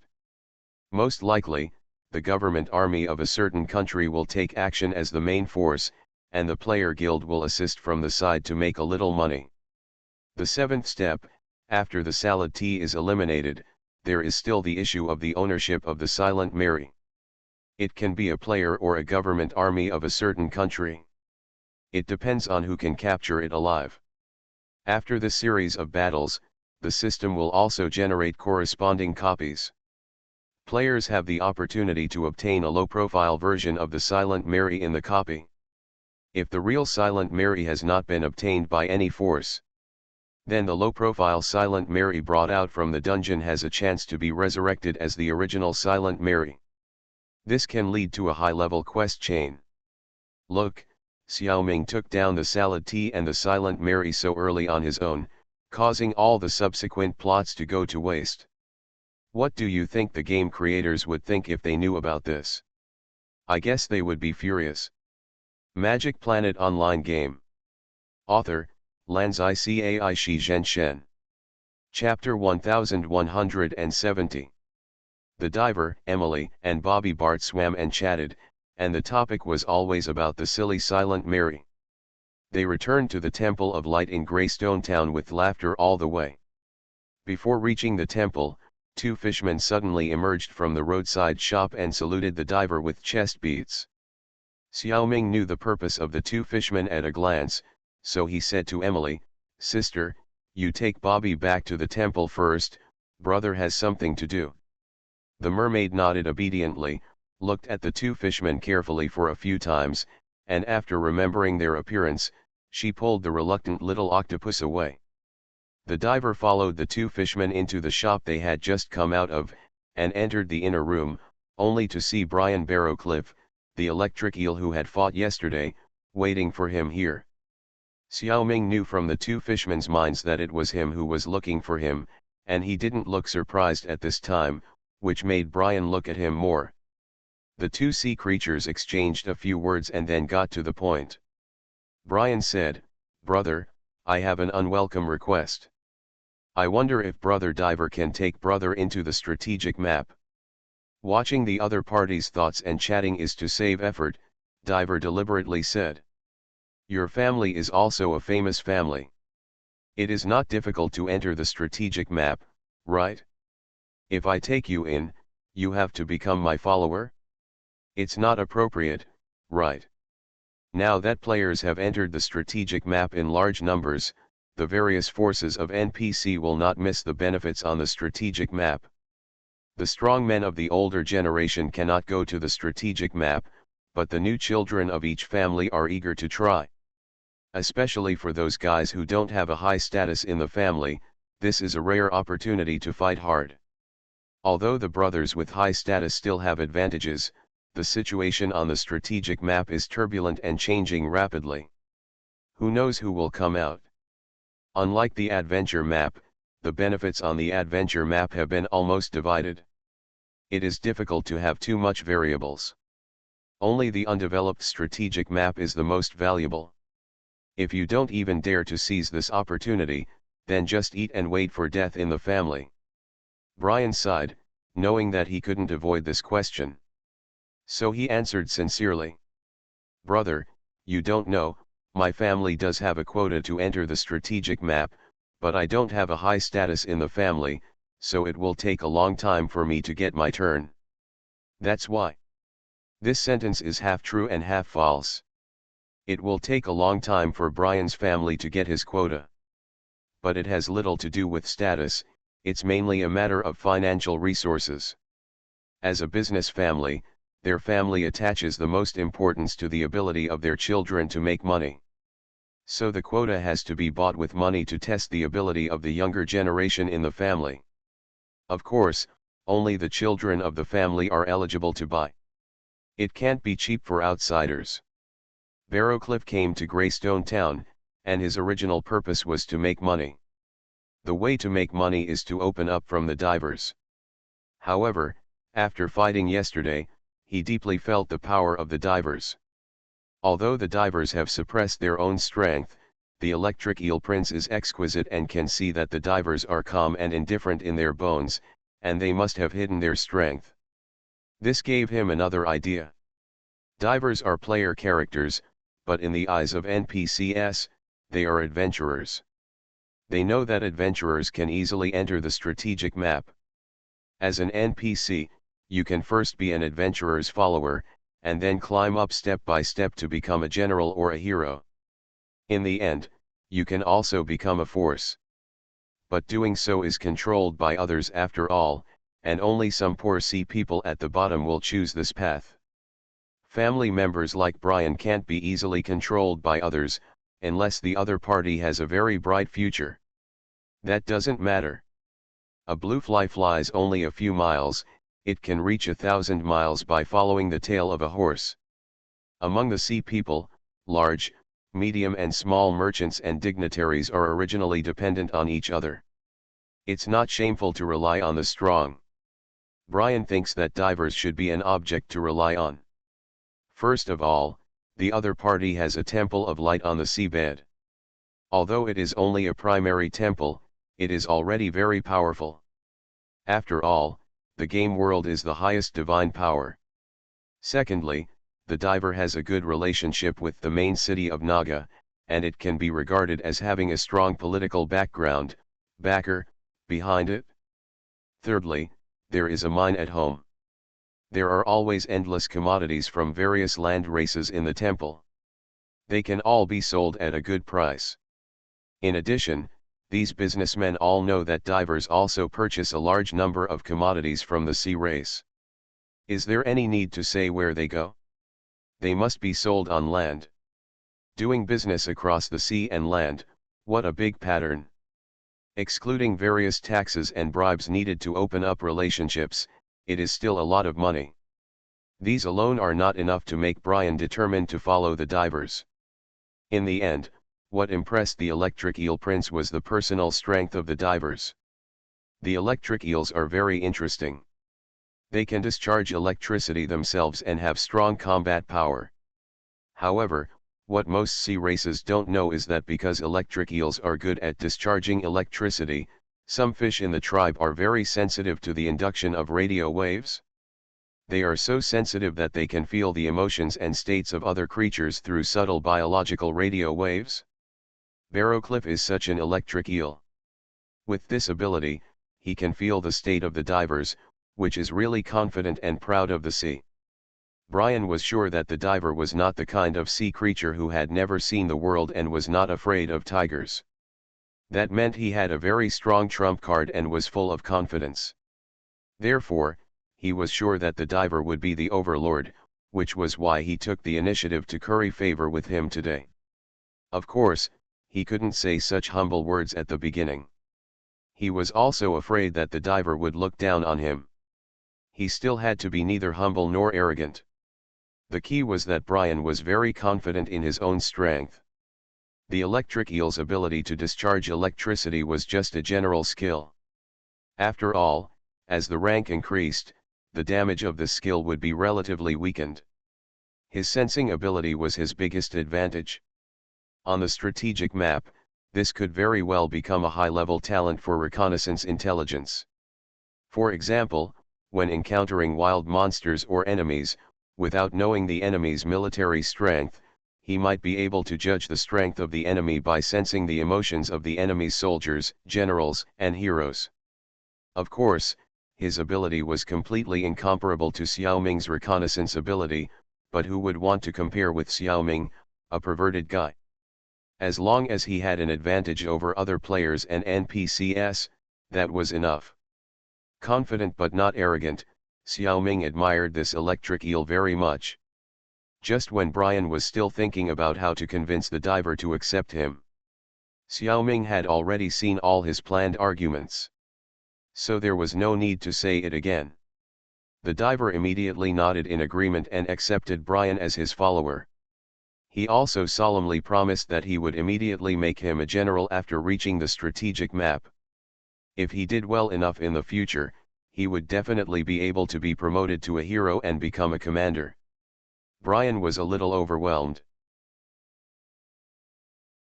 Most likely, the government army of a certain country will take action as the main force, and the player guild will assist from the side to make a little money. The seventh step, after the SpecialAbilities is eliminated, there is still the issue of the ownership of the Silent Mary. It can be a player or a government army of a certain country. It depends on who can capture it alive. After the series of battles, the system will also generate corresponding copies. Players have the opportunity to obtain a low-profile version of the Silent Mary in the copy. If the real Silent Mary has not been obtained by any force, then the low-profile Silent Mary brought out from the dungeon has a chance to be resurrected as the original Silent Mary. This can lead to a high-level quest chain. Look, Xiaoming took down the SpecialAbilities and the Silent Mary so early on his own, causing all the subsequent plots to go to waste. What do you think the game creators would think if they knew about this? I guess they would be furious. Magic Planet Online Game. Author, Lanzai Cai Shi Zhenshen. Chapter 1170. The diver, Emily, and Bobby Bart swam and chatted, and the topic was always about the silly Silent Mary. They returned to the Temple of Light in Greystone Town with laughter all the way. Before reaching the temple, 2 fishermen suddenly emerged from the roadside shop and saluted the diver with chest beats. Xiaoming knew the purpose of the 2 fishermen at a glance, so he said to Emily, "Sister, you take Bobby back to the temple first, brother has something to do." The mermaid nodded obediently, looked at the 2 fishermen carefully for a few times, and after remembering their appearance, She pulled the reluctant little octopus away. The diver followed the two fishermen into the shop they had just come out of, and entered the inner room, only to see Brian Barrowcliff, the electric eel who had fought yesterday, waiting for him here. Xiao Ming knew from the two fishermen's minds that it was him who was looking for him, and he didn't look surprised at this time, which made Brian look at him more. The two sea creatures exchanged a few words and then got to the point. Brian said, "Brother, I have an unwelcome request. I wonder if Brother Diver can take Brother into the strategic map." Watching the other party's thoughts and chatting is to save effort, Diver deliberately said. "Your family is also a famous family. It is not difficult to enter the strategic map, right? If I take you in, you have to become my follower? It's not appropriate, right? Now that players have entered the strategic map in large numbers, the various forces of NPC will not miss the benefits on the strategic map. The strong men of the older generation cannot go to the strategic map, but the new children of each family are eager to try. Especially for those guys who don't have a high status in the family, this is a rare opportunity to fight hard. Although the brothers with high status still have advantages, the situation on the strategic map is turbulent and changing rapidly. Who knows who will come out? Unlike the adventure map, the benefits on the adventure map have been almost divided. It is difficult to have too much variables. Only the undeveloped strategic map is the most valuable. If you don't even dare to seize this opportunity, then just eat and wait for death in the family. Brian sighed, knowing that he couldn't avoid this question. So he answered sincerely. Brother, you don't know, my family does have a quota to enter the strategic map, but I don't have a high status in the family, so it will take a long time for me to get my turn. That's why. This sentence is half true and half false. It will take a long time for Brian's family to get his quota. But it has little to do with status, it's mainly a matter of financial resources. As a business family, their family attaches the most importance to the ability of their children to make money. So the quota has to be bought with money to test the ability of the younger generation in the family. Of course, only the children of the family are eligible to buy. It can't be cheap for outsiders. Barrowcliff came to Greystone Town, and his original purpose was to make money. The way to make money is to open up from the divers. However, after fighting yesterday, he deeply felt the power of the divers. Although the divers have suppressed their own strength, the electric eel prince is exquisite and can see that the divers are calm and indifferent in their bones, and they must have hidden their strength. This gave him another idea. Divers are player characters, but in the eyes of NPCs, they are adventurers. They know that adventurers can easily enter the strategic map. As an NPC, you can first be an adventurer's follower, and then climb up step by step to become a general or a hero. In the end, you can also become a force. But doing so is controlled by others after all, and only some poor sea people at the bottom will choose this path. Family members like Brian can't be easily controlled by others, unless the other party has a very bright future. That doesn't matter. A blue fly flies only a few miles, it can reach 1,000 miles by following the tail of a horse. Among the sea people, large, medium and small merchants and dignitaries are originally dependent on each other. It's not shameful to rely on the strong. Brian thinks that divers should be an object to rely on. First of all, the other party has a temple of light on the seabed. Although it is only a primary temple, it is already very powerful. After all, the game world is the highest divine power. Secondly, the diver has a good relationship with the main city of Naga, and it can be regarded as having a strong political background, backer, behind it. Thirdly, there is a mine at home. There are always endless commodities from various land races in the temple. They can all be sold at a good price. In addition, these businessmen all know that divers also purchase a large number of commodities from the sea race. Is there any need to say where they go? They must be sold on land. Doing business across the sea and land, what a big pattern. Excluding various taxes and bribes needed to open up relationships, it is still a lot of money. These alone are not enough to make Brian determined to follow the divers. In the end, what impressed the electric eel prince was the personal strength of the divers. The electric eels are very interesting. They can discharge electricity themselves and have strong combat power. However, what most sea races don't know is that because electric eels are good at discharging electricity, some fish in the tribe are very sensitive to the induction of radio waves. They are so sensitive that they can feel the emotions and states of other creatures through subtle biological radio waves. Barrowcliff is such an electric eel. With this ability, he can feel the state of the divers, which is really confident and proud of the sea. Brian was sure that the diver was not the kind of sea creature who had never seen the world and was not afraid of tigers. That meant he had a very strong trump card and was full of confidence. Therefore, he was sure that the diver would be the overlord, which was why he took the initiative to curry favor with him today. Of course, he couldn't say such humble words at the beginning. He was also afraid that the diver would look down on him. He still had to be neither humble nor arrogant. The key was that Brian was very confident in his own strength. The electric eel's ability to discharge electricity was just a general skill. After all, as the rank increased, the damage of this skill would be relatively weakened. His sensing ability was his biggest advantage. On the strategic map, this could very well become a high-level talent for reconnaissance intelligence. For example, when encountering wild monsters or enemies, without knowing the enemy's military strength, he might be able to judge the strength of the enemy by sensing the emotions of the enemy's soldiers, generals, and heroes. Of course, his ability was completely incomparable to Xiaoming's reconnaissance ability, but who would want to compare with Xiaoming, a perverted guy? As long as he had an advantage over other players and NPCs, that was enough. Confident but not arrogant, Xiaoming admired this electric eel very much. Just when Brian was still thinking about how to convince the diver to accept him, Xiaoming had already seen all his planned arguments. So there was no need to say it again. The diver immediately nodded in agreement and accepted Brian as his follower. He also solemnly promised that he would immediately make him a general after reaching the strategic map. If he did well enough in the future, he would definitely be able to be promoted to a hero and become a commander. Brian was a little overwhelmed.